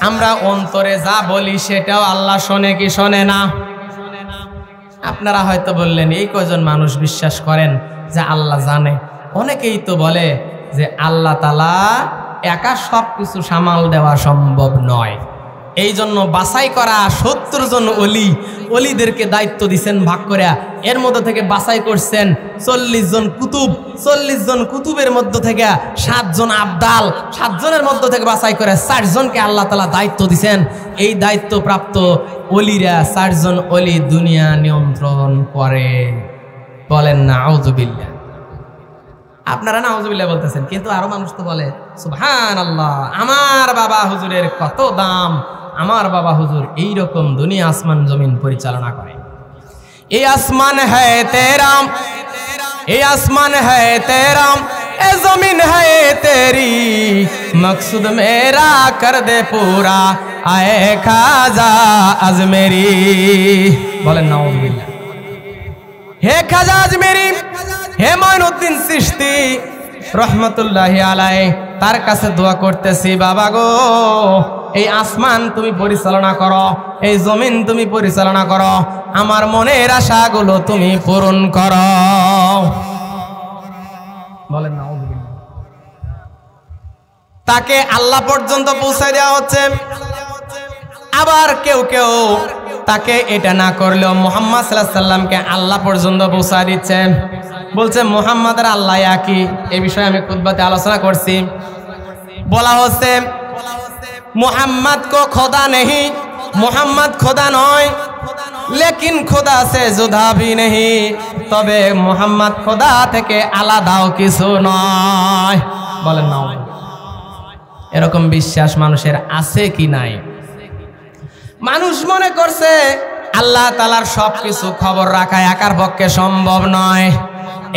আমরা অন্তরে যা বলি সেটাও আল্লাহ শোনে কি শোনে না? আপনারা হয়তো বললেন, এই কয়জন মানুষ বিশ্বাস করেন যে আল্লাহ জানে? অনেকেই তো বলে যে আল্লাহ তাআলা একা সবকিছু সামাল দেওয়া সম্ভব নয়, এই জন্য বাছাই করা 70 জন অলিদেরকে দায়িত্ব দিচ্ছেন ভাগ করে, এর মধ্যে থেকে বাছাই করছেন 40 জন কুতুব, 40 জন কুতুবের মধ্য থেকে 7 জন আবদাল, 7 জনের মধ্য থেকে বাছাই করে 4 জনকে আল্লাহ তাআলা দায়িত্ব দিচ্ছেন। এই দায়িত্বপ্রাপ্ত অলিরা 4 জন অলি দুনিয়া নিয়ন্ত্রণ করে, বলেন নাউযুবিল্লাহ। আপনারা নাউযুবিল্লাহ বলতেছেন, কিন্তু আরো মানুষ তো বলে সুবহানাল্লাহ, আমার বাবা হুজুরের কত দাম, আমার বাবা হুজুর এইরকম দুনিয়া আসমান জমিন পরিচালনা করে। এই আসমান হ্যায় তেরা, এই আসমান হ্যায় তেরা, এ জমিন হ্যায় তেরি, মকসুদ মেরা কর দে পুরা, আয়ে খাজা আজমেরি, বলেন নাউযুবিল্লাহ। হে খাজা আজমেরি, হে মঈনুদ্দিন চিশতি রহমতুল্লাহি আলাইহি, তার কাছে দোয়া করতেছি, বাবা গো, এই আসমান তুমি পরিচালনা করো, এই জমিন তুমি পরিচালনা করো, আমার মনের আশাগুলো তুমি পূরণ করো, বলেন নাউযুবিল্লাহ। তাকে আল্লাহ পর্যন্ত পৌঁছে দেওয়া হচ্ছে। আবার কেউ কেউ তাকে এটা না করলেও মুহাম্মদ সাল্লাল্লাহু আলাইহি সাল্লামকে আল্লাহ পর্যন্ত পৌঁছা দিচ্ছে, বলছে মুহাম্মদ আর আল্লাহ একই। এই বিষয়ে আমি খুতবাতে আলোচনা করছি। বলা হচ্ছে মুহাম্মদ কো খোদা নেহি, মুহাম্মদ খোদা নয়, লেকিন খোদা সে জুদা ভি নেহি, তবে মুহাম্মদ খোদা থেকে আলাদাও কিছু নয়, বলেন না। এরকম বিশ্বাস মানুষের আছে কি নাই? মানুষ মনে করছে আল্লাহ তাআলার সবকিছু খবর রাখা একার পক্ষে সম্ভব নয়,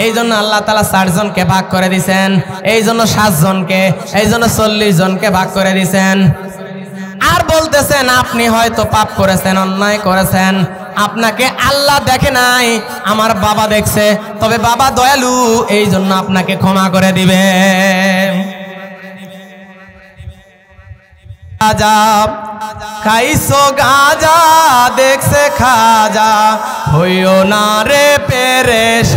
এই জন্য আল্লাহ তাআলা 4 জনকে ভাগ করে দিয়েছেন, এই জন্য 7 জনকে, এই জন্য 40 জনকে ভাগ করে দিয়েছেন। আর বলতেছেন আপনি হয়তো পাপ করেছেন, অন্যায় করেছেন, আপনাকে আল্লাহ দেখে নাই, আমার বাবা দেখছে, তবে বাবা দয়ালু, এই জন্য আপনাকে ক্ষমা করে দিবে। গাজা খাইছো গাজা, দেখছে খাজা, হইও না রে পেরেশান,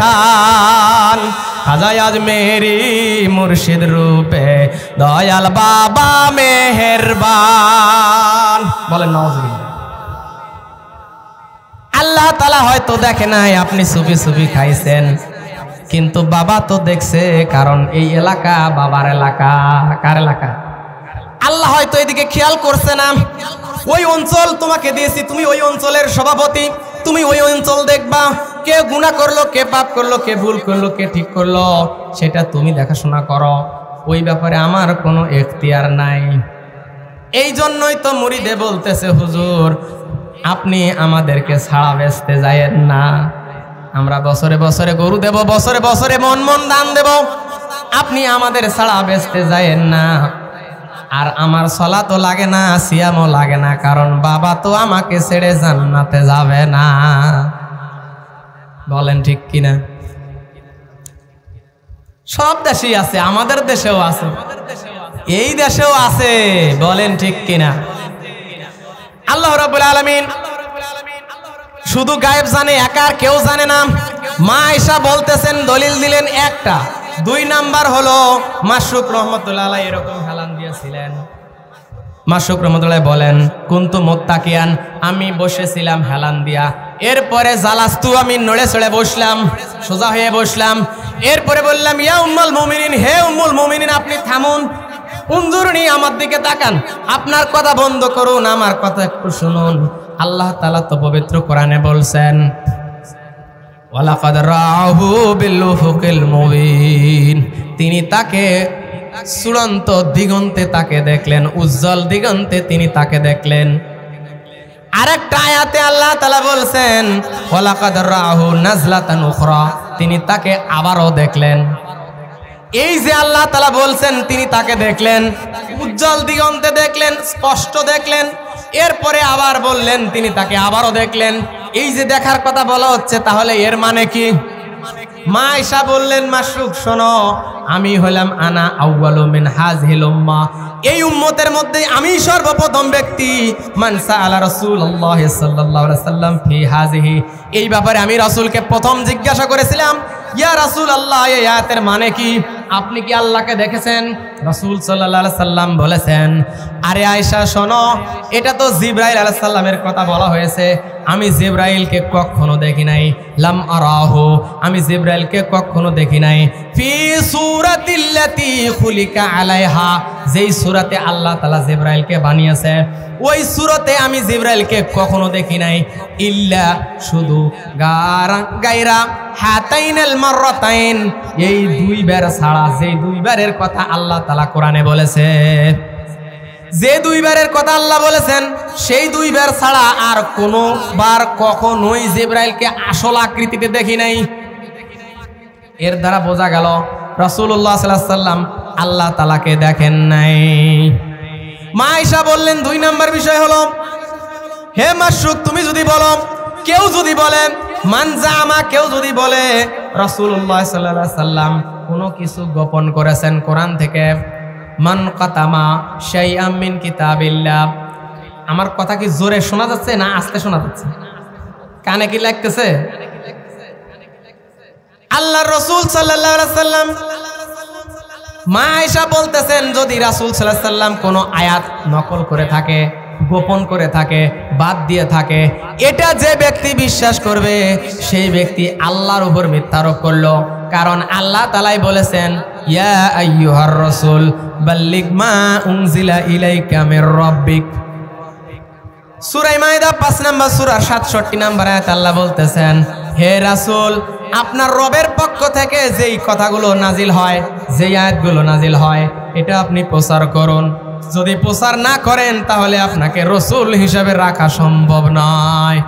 খাজা আজমেরি মুর্শিদ রূপে দয়াল বাবা মেহেরবান, বলেন নাউযুবিল্লাহ। আল্লাহ তাআলা হয়তো দেখে নাই আপনি চুপি চুপি খাইছেন, কিন্তু বাবা তো দেখছে, কারণ এই এলাকা বাবার এলাকা। কার এলাকা? আল্লাহ হয়তো এদিকে খেয়াল করছে না। ওই অঞ্চল তোমাকে দিয়েছি, তুমি ওই অঞ্চলের সভাপতি, তুমি ওই অঞ্চল দেখবা, কে গুনাহ করলো, কে পাপ করলো, কে ভুল করলো, কে ঠিক করলো, সেটা তুমি দেখাশোনা করো। ওই ব্যাপারে আমার কোনো এখতিয়ার নাই। এই জন্যই তো মুরিদে বলতেছে, হুজুর আপনি আমাদেরকে ছাড়া বেচতে যায়েন না। আমরা বছরে বছরে গরু দেব, বছরে বছরে মন মন দান দেব, আপনি আমাদের ছাড়া বেচতে যায়েন না। আর আমার সালাতও লাগে না, সিয়ামও লাগে না, কারণ বাবা তো আমাকে ছেড়ে জান্নাতে যাবে না। বলেন ঠিক কিনা? সব দেশেই আছে, আমাদের দেশেও আছে, এই দেশেও আছে। বলেন ঠিক কিনা? আল্লাহ রাব্বুল আলামিন শুধু গায়েব জানে, একা আর কেউ জানে না। মা আয়েশা বলতেছেন, দলিল দিলেন একটা। 2 নাম্বার হলো মাশরুক রহমাতুল্লাহ আলাইহি এরকম হেলান দিয়েছিলেন। মাশরুক রহমাতুল্লাহ বলেন, কুনতু মুত্তাকিয়ান, আমি বসেছিলাম হেলান দিয়া, এরপরে জালাস্তু, আমি নড়ে চড়ে বসলাম, সোজা হয়ে বসলাম। এরপরে বললাম, ইয়া উম্মুল মুমিনিন, হে উম্মুল মুমিনিন আপনি থামুন, উনজুরনি, আমার দিকে তাকান, আপনার কথা বন্ধ করুন, আমার কথা একটু শুনুন। আল্লাহ তাআলা তো পবিত্র কোরআনে বলছেন, ওয়ালাকাদ রাআহু বিল উফুকিল মুবিন, তিনি তাকে চূড়ান্ত দিগন্তে তাকে দেখলেন, উজ্জ্বল দিগন্তে তিনি তাকে দেখলেন। আরেকটা আয়াতে আল্লাহ তাআলা বলছেন, ওয়ালাকাদ রাআহু নাজলাতান উখরা, তিনি তাকে আবারও দেখলেন। এই যে আল্লাহ তাআলা বলছেন তিনি তাকে দেখলেন, উজ্জ্বল দিগন্তে দেখলেন, স্পষ্ট দেখলেন, এরপরে আবার বললেন তিনি তাকে আবারও দেখলেন। এই যে দেখার কথা বলা হচ্ছে, তাহলে এর মানে কি? মা আয়েশা বললেন, মাশরুক শোনো, আমি হলাম আনা আউয়ালু মিন হাযিহিল উম্মাহ, এই উম্মতের মধ্যে আমি সর্বপ্রথম ব্যক্তি। মান সাআলা রাসূলুল্লাহ সাল্লাল্লাহু আলাইহি সাল্লাম ফি হাযিহি, এই ব্যাপারে আমি রাসূলকে প্রথম জিজ্ঞাসা করেছিলাম, ইয়া রাসূলুল্লাহ এই আয়াতের মানে কি? আপনি কি আল্লাহকে দেখেছেন? রাসূল সাল্লাল্লাহু আলাইহি সাল্লাম বলেছেন, আরে আয়েশা শোনো, এটা তো জিবরাইল আলাইহিস সালামের কথা বলা হয়েছে, আমি জিবরাইলকে কখনো দেখি নাই। লাম আরাহু, আমি জিবরাইলকে কখনো দেখি নাই। ফি সূরাতিল্লাতী খুলিকা আলাইহা, যেই সূরাতে আল্লাহ তাআলা জিবরাইলকে বানিয়েছে, ওই সূরাতে আমি জিবরাইলকে কখনো দেখি নাই। ইল্লা, শুধু, গায়রা হাতাইনাল মাররাতাইন, এই 2 বার ছাড়া, যেই 2 বারের কথা আল্লাহ তাআলা কোরআনে বলেছে, যে 2 বারের কথা আল্লাহ বলেছেন, সেই 2 বার ছাড়া আর কোনো বার কখনোই জিবরাইলকে আসল আকৃতিতে দেখি নাই। এর দ্বারা বোঝা গেল রাসূলুল্লাহ সাল্লাল্লাহু আলাইহি সাল্লাম আল্লাহ তাআলাকে দেখেন নাই। মা আয়েশা বললেন, 2 নাম্বার বিষয় হলো, হে মাশরুক তুমি যদি বলো, কেউ যদি বলে, মান জামা, কেউ যদি বলে রাসূলুল্লাহ সাল্লাল্লাহু আলাইহি সাল্লাম কোনো কিছু গোপন করেছেন কোরআন থেকে, মান কাতামা শাইআম মিন কিতাবিল্লাহ, আমার কথা কি জোরে শোনা যাচ্ছে না আস্তে শোনা যাচ্ছে? কানে কি লাগতেছে? আল্লাহর রাসূল সাল্লাল্লাহু আলাইহি সাল্লাম, মা আয়েশা বলতেছেন, যদি রাসূল সাল্লাল্লাহু আলাইহি সাল্লাম কোনো আয়াত নকল করে থাকে, গোপন করে থাকে, বাদ দিয়ে থাকে, এটা যে ব্যক্তি বিশ্বাস করবে সেই ব্যক্তি আল্লাহর উপর মিথ্যারোপ করলো। কারণ আল্লাহ তাআলাই বলেছেন, ইয়া আইয়ুহার রাসূল বাল্লিগ মা উনজিলা ইলাইকা মির রাব্বিক। সূরা মাইদা 5 নম্বর সূরা 67 নম্বর আয়াত আল্লাহ বলতেছেন, হে রাসূল, আপনার রবের পক্ষ থেকে যেই কথাগুলো নাজিল হয়, যেই আয়াতগুলো নাজিল হয়, এটা আপনি প্রচার করুন। যদি প্রচার না করেন তাহলে আপনাকে রাসূল হিসেবে রাখা সম্ভব নয়।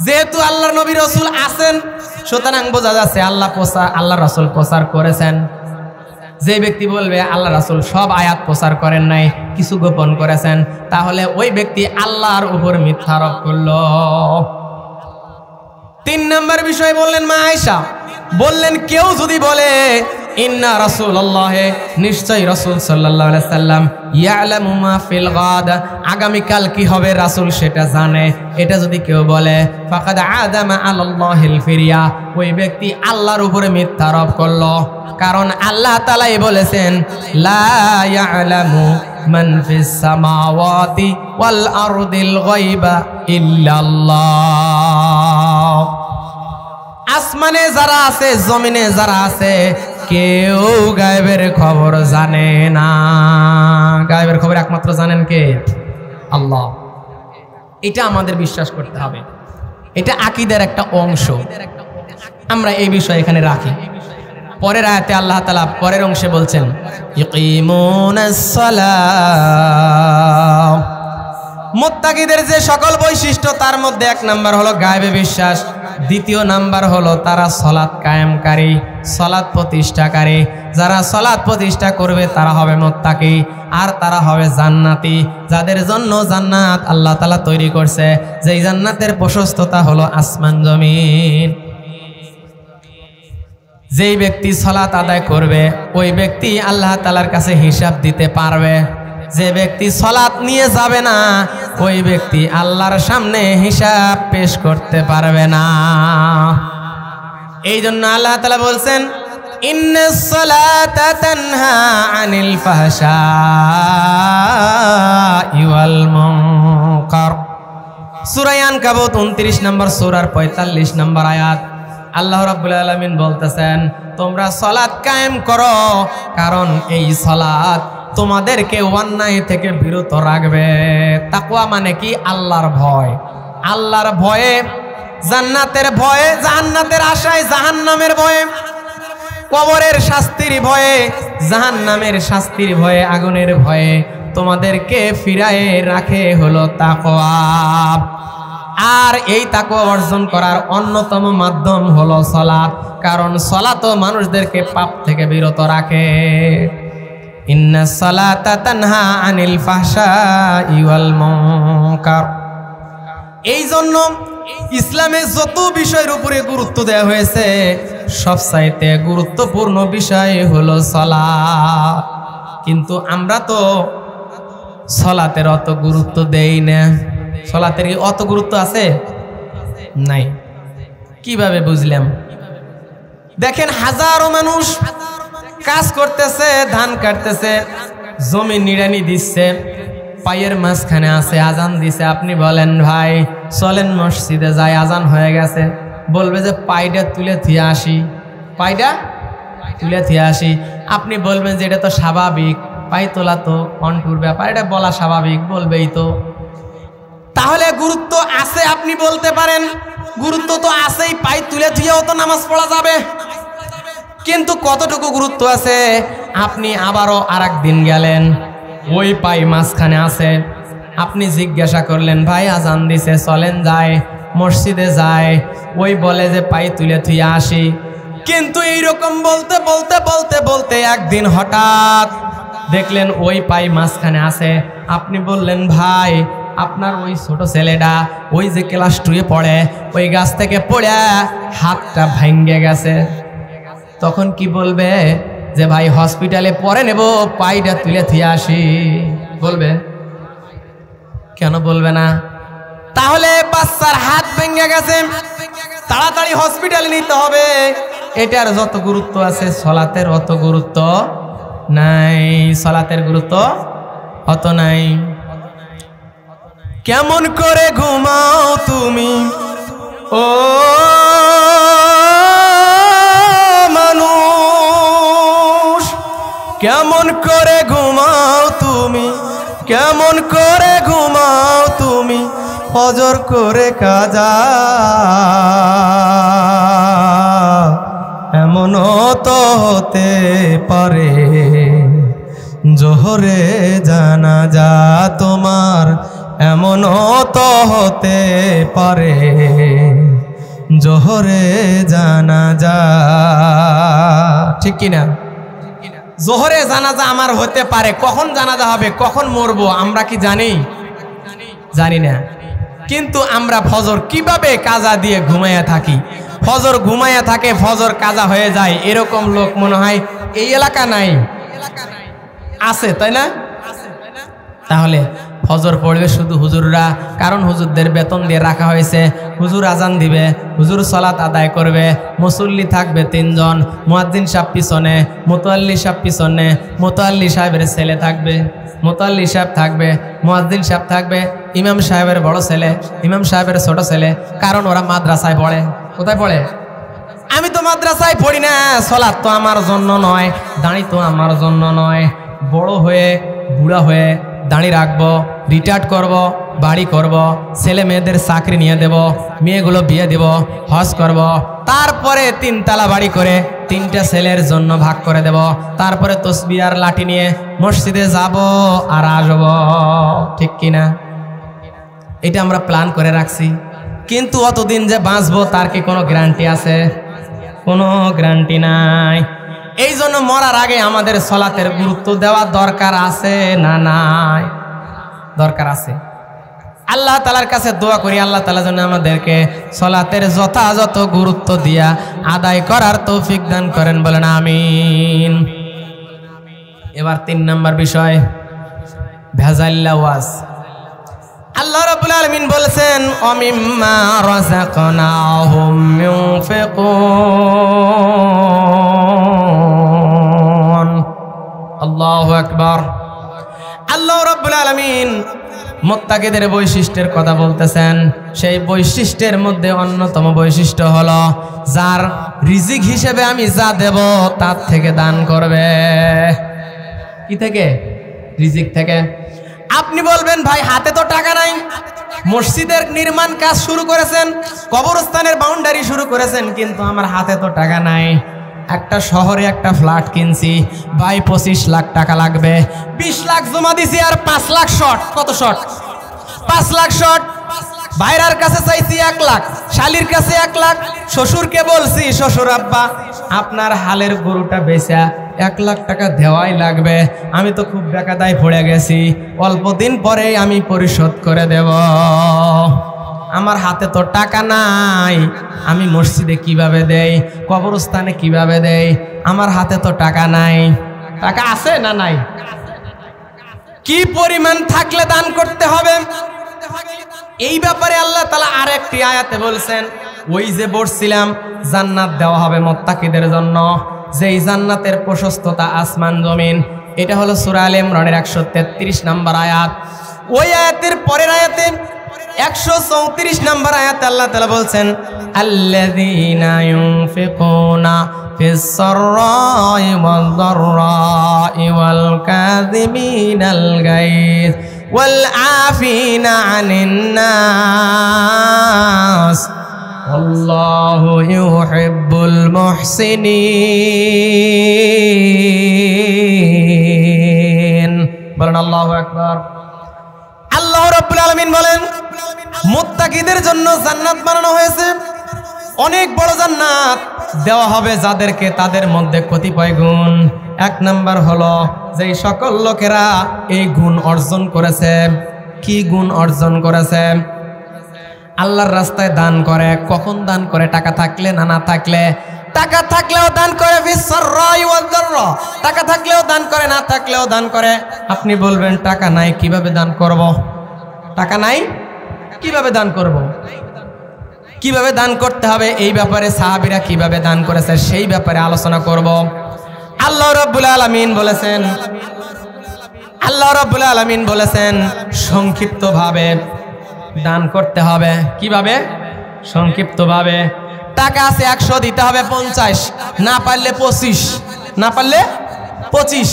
যেহেতু আল্লাহর নবী রাসূল আছেন, সুতরাং বোঝা যাচ্ছে আল্লাহ রাসূল প্রচার করেছেন। যে ব্যক্তি বলবে আল্লাহ রাসূল সব আয়াত প্রচার করেন নাই, কিছু গোপন করেছেন, তাহলে ওই ব্যক্তি আল্লাহর উপর মিথ্যারোপ করলো। 3 নম্বর বিষয় বললেন মা আয়েশা, বললেন কেউ যদি বলে ইন্না রাসূলুল্লাহ, নিশ্চয় রাসূল সাল্লাল্লাহু আলাইহি সাল্লাম, ইয়ালামু মা ফিল গাদ, আগামী কাল কি হবে রাসূল সেটা জানে, এটা যদি কেউ বলে, ফাকাদ আদামা আলাল্লাহিল ফিরিয়া, ওই ব্যক্তি আল্লাহর উপরে মিথ্যারোপ করলো। কারণ আল্লাহ তাআলাই বলেছেন, লা ইয়ালামু মান ফিস সামাওয়াতি ওয়াল আরদিল গায়বা ইল্লাল্লাহ। আসমানে যারা আছে, জমিনে যারা আছে, কেউ গায়েবের খবর জানে না। গায়েবের খবর একমাত্র জানেন কে? আল্লাহ। এটা আমাদের বিশ্বাস করতে হবে, এটা আকীদার একটা অংশ। আমরা এই বিষয় এখানে রাখি। পরের আয়াতে আল্লাহ তাআলা পরের অংশে বলছেন, ইকিমুনাস সালাহ। মুত্তাকিদের যে সকল বৈশিষ্ট্য তার মধ্যে এক নাম্বার হলো গায়েবে বিশ্বাস, দ্বিতীয় নাম্বার হলো তারা সালাত কায়েমকারী, সালাত প্রতিষ্ঠাকারী। যারা সালাত প্রতিষ্ঠা করবে তারা হবে মুত্তাকি, আর তারা হবে জান্নাতি, যাদের জন্য জান্নাত আল্লাহ তাআলা তৈরি করছে, যেই জান্নাতের প্রশস্ততা হলো আসমান জমিন। যেই ব্যক্তি সালাত আদায় করবে ওই ব্যক্তি আল্লাহ তাআলার কাছে হিসাব দিতে পারবে। যে ব্যক্তি সালাত নিয়ে যাবে না ওই ব্যক্তি আল্লাহর সামনে হিসাব পেশ করতে পারবে না। এই জন্য আল্লাহ তাআলা বলছেন, ইন্নাস সালাতা তানহা আনিল ফাহশাই ওয়াল মুনকার। সূরা আনকাবুত 29 নম্বর সূরার 45 নম্বর আয়াত। আল্লাহ রাব্বুল আলামিন বলতেছেন, তোমরা সালাত কায়েম করো, কারণ এই সালাত তোমাদেরকে অন্যায় থেকে বিরত রাখবে। তাকওয়া মানে কি? আল্লাহর ভয়। আল্লাহর ভয়ে, জান্নাতের ভয়ে, জান্নাতের আশায়, জাহান্নামের ভয়ে, কবরের শাস্তির ভয়ে, জাহান্নামের শাস্তির ভয়ে, আগুনের ভয়ে তোমাদেরকে ফিরায়ে রাখে হলো তাকওয়া। আর এই তাকওয়া অর্জন করার অন্যতম মাধ্যম হলো সালাত, কারণ সালাতও মানুষদেরকে পাপ থেকে বিরত রাখে। ইন্নাস সালাতা তানহা আনিল ফাহশাই ওয়াল মুনকার। এই জন্য ইসলামে যত বিষয়ের উপরে গুরুত্ব দেওয়া হয়েছে সবচাইতে গুরুত্বপূর্ণ বিষয় হলো সালাত। কিন্তু আমরা তো সালাতের অত গুরুত্ব দেই না। সালাতের অত গুরুত্ব আছে নাই। কিভাবে বুঝলাম? দেখেন, হাজারো মানুষ কাজ করতেছে, ধান কাটতেছে, জমি নিড়ানি দিচ্ছে, পায়ের মাঝখানে আছে, আজান দিছে। আপনি বলেন, ভাই চলেন মসজিদে যাই, আজান হয়ে গেছে। বলবে যে পাইটা তুলে থিয়ে আসি, পাইটা তুলে থিয়ে আসি। আপনি বলবেন যে এটা তো স্বাভাবিক, পাই তোলা তো কন্টুর ব্যাপার, এটা বলা স্বাভাবিক, বলবেই তো। তাহলে গুরুত্ব আছে আপনি বলতে পারেন, গুরুত্ব তো আছেই, পাই তুলে থিয়েও তো নামাজ পড়া যাবে। কিন্তু কতটুকু গুরুত্ব আছে? আপনি আবারও আরেকদিন গেলেন, ওই পাই মাঝখানে আছে। আপনি জিজ্ঞাসা করলেন, ভাই আজান দিছে, চলেন যাই, মসজিদে যায়। ওই বলে যে পাই তুলে থুয়ে আসি। কিন্তু এইরকম বলতে বলতে বলতে বলতে একদিন হঠাৎ দেখলেন ওই পাই মাঝখানে আছে। আপনি বললেন, ভাই আপনার ওই ছোট ছেলেটা ওই যে ক্লাস 2-এ পড়ে, ওই গাছ থেকে পড়ে হাতটা ভাঙ্গে গেছে। তখন কি বলবে? যে ভাই হসপিটালে পরে নেব, পাইটা তুলে থিয়ে আসি। বলবে? কেন বলবে না? তাহলে বাচ্চার হাত ভেঙে গেছে, তাড়াতাড়ি হসপিটালে নিতে হবে। এটার যত গুরুত্ব আছে সালাতের অত গুরুত্ব নাই। সালাতের গুরুত্ব অত নাই। কেমন করে ঘুমাও তুমি ও মানুষ, কেমন করে ঘুমাও তুমি, কেমন করে ঘুমাও তুমি, ফজর করে কাজা। এমনও তো হতে পারে জোহরে জানাজা তোমার, এমনও তো হতে পারে জোহরে জানাজা। ঠিক কিনা? জোহরে জানাজা আমার হতে পারে। কখন জানাজা হবে, কখন মরবো আমরা কি জানি? জানি না। কিন্তু আমরা ফজর কিভাবে কাজা দিয়ে ঘুমাইয়া থাকি, ফজর ঘুমাইয়া থাকে, ফজর কাজা হয়ে যায়। এরকম লোক মনে হয় এই এলাকা নাই, আছে তাই না? তাহলে ফজর পড়বে শুধু হুজুররা, কারণ হুজুরদের বেতন দিয়ে রাখা হয়েছে। হুজুর আজান দিবে, হুজুর সালাত আদায় করবে, মুসল্লি থাকবে 3 জন, মুয়াজ্জিন সাহেব পিছনে, মুতাল্লি সাহেব পিছনে, মুতাল্লি সাহেবের ছেলে থাকবে, মুতাল্লি সাহেব থাকবে, মুয়াজ্জিন সাহেব থাকবে, ইমাম সাহেবের বড় ছেলে, ইমাম সাহেবের ছোট ছেলে, কারণ ওরা মাদ্রাসায় পড়ে। কোথায় পড়ে? আমি তো মাদ্রাসায় পড়ি না, সালাত তো আমার জন্য নয়, দাঁড়ি তো আমার জন্য নয়। বড় হয়ে বুড়া হয়ে দাঁড়ি রাখবো, রিটায়ার্ড করব, বাড়ি করব, ছেলে মেয়েদের চাকরি নিয়ে দেব, মেয়েগুলো বিয়ে দেব, হজ করব, তারপরে 3 তালা বাড়ি করে 3টা ছেলের জন্য ভাগ করে দেব, তারপরে তসবিহ আর লাঠি নিয়ে মসজিদে যাব আর আসব। ঠিক কিনা? এটা আমরা প্ল্যান করে রাখছি, কিন্তু অতদিন যে বাঁচবো তার কি কোনো গ্যারান্টি আছে? কোনো গ্যারান্টি নাই। এই জন্য মরার আগে আমাদের সালাতের গুরুত্ব দেওয়া দরকার আছে না নাই? দরকার আছে। আল্লাহ তাআলার কাছে দোয়া করি, আল্লাহ তাআলা যেন আমাদেরকে সালাতের যথাযথ গুরুত্ব দিয়া আদায় করার তৌফিক দান করেন, বলেন আমিন। এবার 3 নম্বর বিষয়, ভেজাল্লা ওয়াজ। আল্লাহ রাব্বুল আলামিন বলেছেন, অমিম্মা রাযাকনাহুম ইউনফিকুন। আল্লাহু আকবার। আল্লাহ রাব্বুল আলামিন মুত্তাকিদের বৈশিষ্ট্যের কথা বলতেছেন। সেই বৈশিষ্ট্যের মধ্যে অন্যতম বৈশিষ্ট্য হলো, যার রিজিক হিসেবে আমি যা দেব তার থেকে দান করবে। কি থেকে? রিজিক থেকে। আপনি বলবেন, ভাই হাতে তো টাকা নাই, মসজিদের নির্মাণ কাজ শুরু করেছেন, কবরস্থানের বাউন্ডারি শুরু করেছেন, কিন্তু আমার হাতে তো টাকা নাই। একটা শহরে একটা ফ্ল্যাট কিনছি, ভাই 25 লাখ টাকা লাগবে, 20 লাখ জমা দিছি আর 5 লাখ শর্ট। কত শর্ট? 5 লাখ শর্ট। ভাইরার কাছে চাইছি 1 লাখ, শালির কাছে 1 লাখ, শ্বশুরকে বলছি, শ্বশুর আব্বা আপনার হালের গরুটা বেচা 1 লাখ টাকা দেওয়াই লাগবে, আমি তো খুব বেকায়দায় পড়ে গেছি, অল্প দিন পরেই আমি পরিশোধ করে দেব। আমার হাতে তো টাকা নাই, আমি মসজিদে কিভাবে দেই, কবরস্থানে কিভাবে দেই? আমার হাতে তো টাকা নাই। টাকা আছে না নাই? কি পরিমাণ থাকলে দান করতে হবে? এই ব্যাপারে আল্লাহ তাআলা আরেকটি আয়াতে বলছেন, ওই যে বলছিলাম জান্নাত দেওয়া হবে মুত্তাকিদের জন্য, যেই জান্নাতের প্রশস্ততা আসমান জমিন। এটা হলো সূরা আলে ইমরানের 133 নম্বর আয়াত। ওই আয়াতের পরের আয়াতে 134 নম্বর আয়াতে আল্লাহ তাআলা বলছেন, আল্লাযীনা ইউনফিকুনা ফিস সাররাই ওয়াল দাররাই ওয়াল কাযিমিনাল গায়জ ওয়াল আফিনা আনিন নাস আল্লাহু ইউহিব্বুল মুহসিনিন। বলেন আল্লাহু আকবার। আল্লাহ রাব্বুল আলামিন বলেন, মুত্তাকিদের জন্য জান্নাত বানানো হয়েছে, অনেক বড় জান্নাত দেওয়া হবে যাদেরকে, তাদের মধ্যে কতিপয় গুণ। 1 নাম্বার হলো, যেই সকল লোকেরা এই গুণ অর্জন করেছে। কি গুণ অর্জন করেছে? আল্লাহর রাস্তায় দান করে। কখন দান করে? টাকা থাকলে না না থাকলে? টাকা থাকলেও দান করে, টাকা থাকলেও দান করে, না থাকলেও দান করে। আপনি বলবেন টাকা নাই, কিভাবে দান করব? টাকা নাই, কিভাবে দান করব? কিভাবে দান করতে হবে এই ব্যাপারে সাহাবীরা কিভাবে দান করেছে সেই ব্যাপারে আলোচনা করব। আল্লাহ রাব্বুল আলামিন বলেছেন, আল্লাহ রাব্বুল আলামিন বলেছেন সংক্ষিপ্তভাবে দান করতে হবে। কিভাবে? সংক্ষিপ্তভাবে। টাকা আছে 100, দিতে হবে 50, না পারলে 25, না পারলে 25,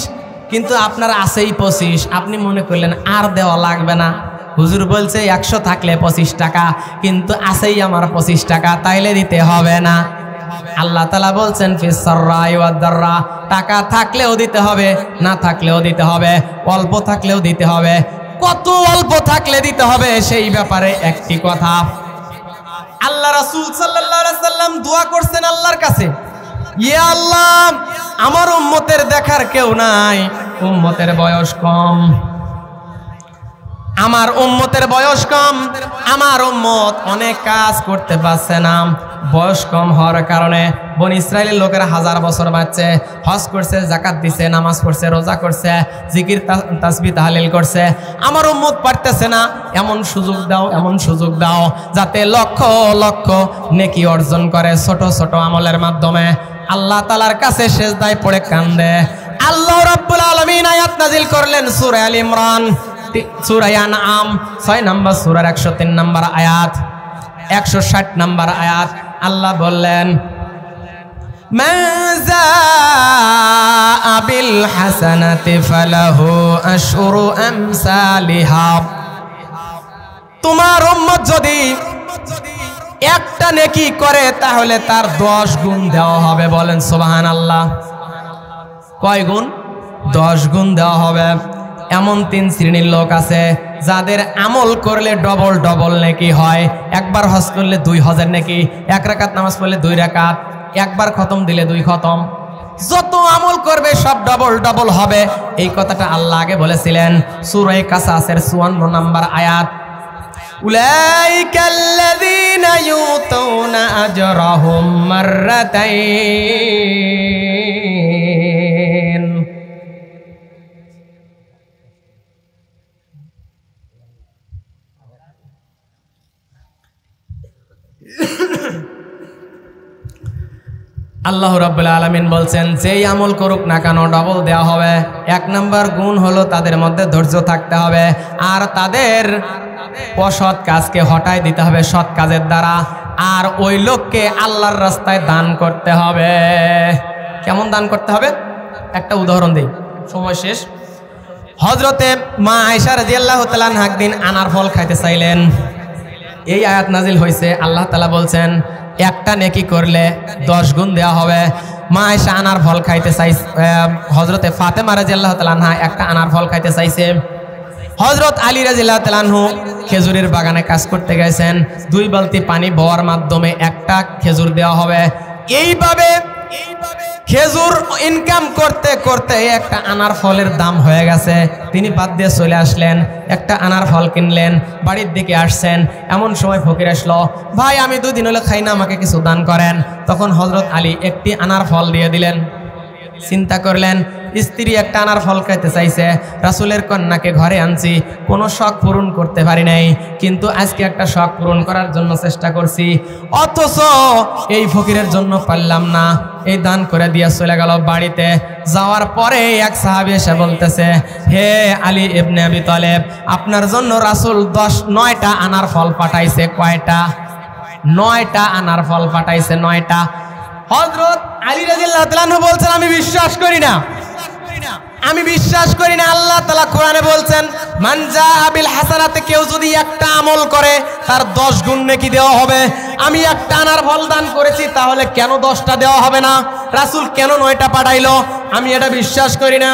কিন্তু আপনার আছেই 25। আপনি মনে করলেন আর দেওয়া লাগবে না, হুজুর বলছে 100 থাকলে 25 টাকা, কিন্তু আছেই আমার 25 টাকা, তাইলে দিতে হবে না। আল্লাহ তাআলা বলছেন ফিস সাররাই ওয়াদ দাররা, টাকা থাকলেও দিতে হবে, না থাকলেও দিতে হবে, অল্প থাকলেও দিতে হবে। কত অল্প থাকলে দিতে হবে সেই ব্যাপারে একটি কথা। আল্লাহ রাসূল সাল্লাল্লাহু আলাইহি সাল্লাম দোয়া করছেন আল্লাহর কাছে, ইয়া আল্লাহ, আমার উম্মতের দেখার কেউ নাই, উম্মতের বয়স কম, আমার উম্মতের বয়স কম, আমার উম্মত অনেক কাজ করতে পারছে না, বয়স কম হওয়ার কারণে বনি ইসরায়েলের লোকেরা 1000 বছর বাঁচছে, হজ করছে, জাকাত দিছে, নামাজ পড়ছে, রোজা করছে, জিকির তাসবিহ তাহলিল করছে। আমার উম্মত পারতেছে না, এমন সুযোগ দাও, এমন সুযোগ দাও যাতে লক্ষ লক্ষ নেকি অর্জন করে ছোট ছোট আমলের মাধ্যমে। আল্লাহ তাআলার কাছে সিজদায় পড়ে কান্দে। আল্লাহ রাব্বুল আলামিন আয়াত নাজিল করলেন সূরা আল ইমরান, সূরা আনআম 6 নম্বর সূরার 103 নম্বর আয়াত, 160 নম্বর আয়াত। আল্লাহ বললেন মান যাআ বিল হাসানাতি ফালাহু আশরু আমসালিহা। তোমার উম্মত যদি একটা নেকি করে তাহলে তার 10 গুণ দেওয়া হবে। বলেন সুবহানাল্লাহ। কয় গুণ? 10 গুণ দেওয়া হবে। এমন 3 শ্রেণীর লোক আছে যাদের আমল করলে ডবল ডবল নেকি হয়। একবার হজ করলে 2 হজের নেকি, 1 রাকাত নামাজ পড়লে 2 রাকাত, একবার খতম দিলে 2 খতম। যত আমল করবে সব ডবল ডবল হবে। এই কথাটা আল্লাহ আগে বলেছিলেন সূরা কাসাসের 54 নম্বর আয়াত। উলাইকাল্লাযীনা ইউতুনা আজরাহুম মাররাতাইন। আল্লাহ রাব্বুল আলামিন বলছেন যেই আমল করুক না কেন ডবল দেওয়া হবে। 1 নাম্বার গুণ হলো তাদের মধ্যে ধৈর্য থাকতে হবে, আর তাদের অসৎ কাজকে হটাই দিতে হবে সৎ কাজের দ্বারা, আর ওই লোককে আল্লাহর রাস্তায় দান করতে হবে। কেমন দান করতে হবে? একটা উদাহরণ দিই, সময় শেষ। হযরতে মা আয়েশা রাদিয়াল্লাহু তাআলা একদিন আনার ফল খাইতে চাইলেন। এই আয়াত নাজিল হয়েছে। আল্লাহ তাআলা বলছেন একটা নেকি করলে 10 গুণ দেওয়া হবে। মা আয়েশা আনার ফল খাইতে চাইছে। হযরতে ফাতেমা রাদিয়াল্লাহু তাআলা আনহা একটা আনার ফল খাইতে চাইছে। হযরত আলী রাদিয়াল্লাহু তাআলা আনহু খেজুরের বাগানে কাজ করতে গেছেন। 2 বালতি পানি বওয়ার মাধ্যমে একটা খেজুর দেওয়া হবে। এইভাবে খেজুর ইনকাম করতে করতে একটা আনার ফলের দাম হয়ে গেছে। তিনি বাদ দিয়ে চলে আসলেন, একটা আনার ফল কিনলেন, বাড়ির দিকে আসছেন। এমন সময় ফকির আসলো, ভাই আমি 2 দিন হলো খাই না, আমাকে কিছু দান করেন। তখন হযরত আলী একটি আনার ফল দিয়ে দিলেন। চিন্তা করলেন স্ত্রী একটা আনার ফল খাইতে চাইছে, রাসূলের কন্যাকে ঘরে আনছি, কোনো শখ পূরণ করতে পারি নাই, কিন্তু আজকে একটা শখ পূরণ করার জন্য চেষ্টা করছি, অথচ এই ফকিরের জন্য পারলাম না। এই দান করে দিয়ে চলে গেল বাড়িতে। যাওয়ার পরে এক সাহাবী এসে বলতেছে, হে আলী ইবনে আবি তালেব, আপনার জন্য রাসূল 9টা আনার ফল পাঠাইছে। কয়টা? 9টা আনার ফল পাঠাইছে, 9টা। হযরত আলী রাদিয়াল্লাহু তাআলা আনহু বলছেন আমি বিশ্বাস করি না, আমি বিশ্বাস করি না। আল্লাহ তাআলা কোরআনে বলছেন মান জাআ বিল হাসানাতে, কেউ যদি একটা আমল করে তার 10 গুণ নেকি দেওয়া হবে। আমি একটা আনার ফল দান করেছি, তাহলে কেন 10টা দেওয়া হবে না? রাসূল কেন 9টা পাঠাইলো? আমি এটা বিশ্বাস করি না।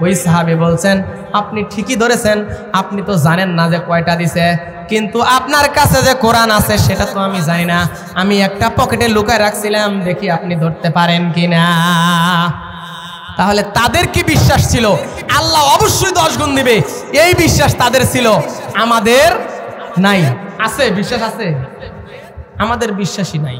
ওই সাহাবী বলছেন আপনি ঠিকই ধরেছেন, আপনি তো জানেন না যে কয়টা দিছে, কিন্তু আপনার কাছে যে কোরআন আছে সেটা তো আমি জানি না। আমি একটা পকেটে লুকায় রাখছিলাম, দেখি আপনি ধরতে পারেন কিনা। তাহলে তাদের কি বিশ্বাস ছিল আল্লাহ অবশ্যই 10 গুণ দিবে, এই বিশ্বাস তাদের ছিল, আমাদের নাই। আছে বিশ্বাস আছে, আমাদের বিশ্বাসই নাই।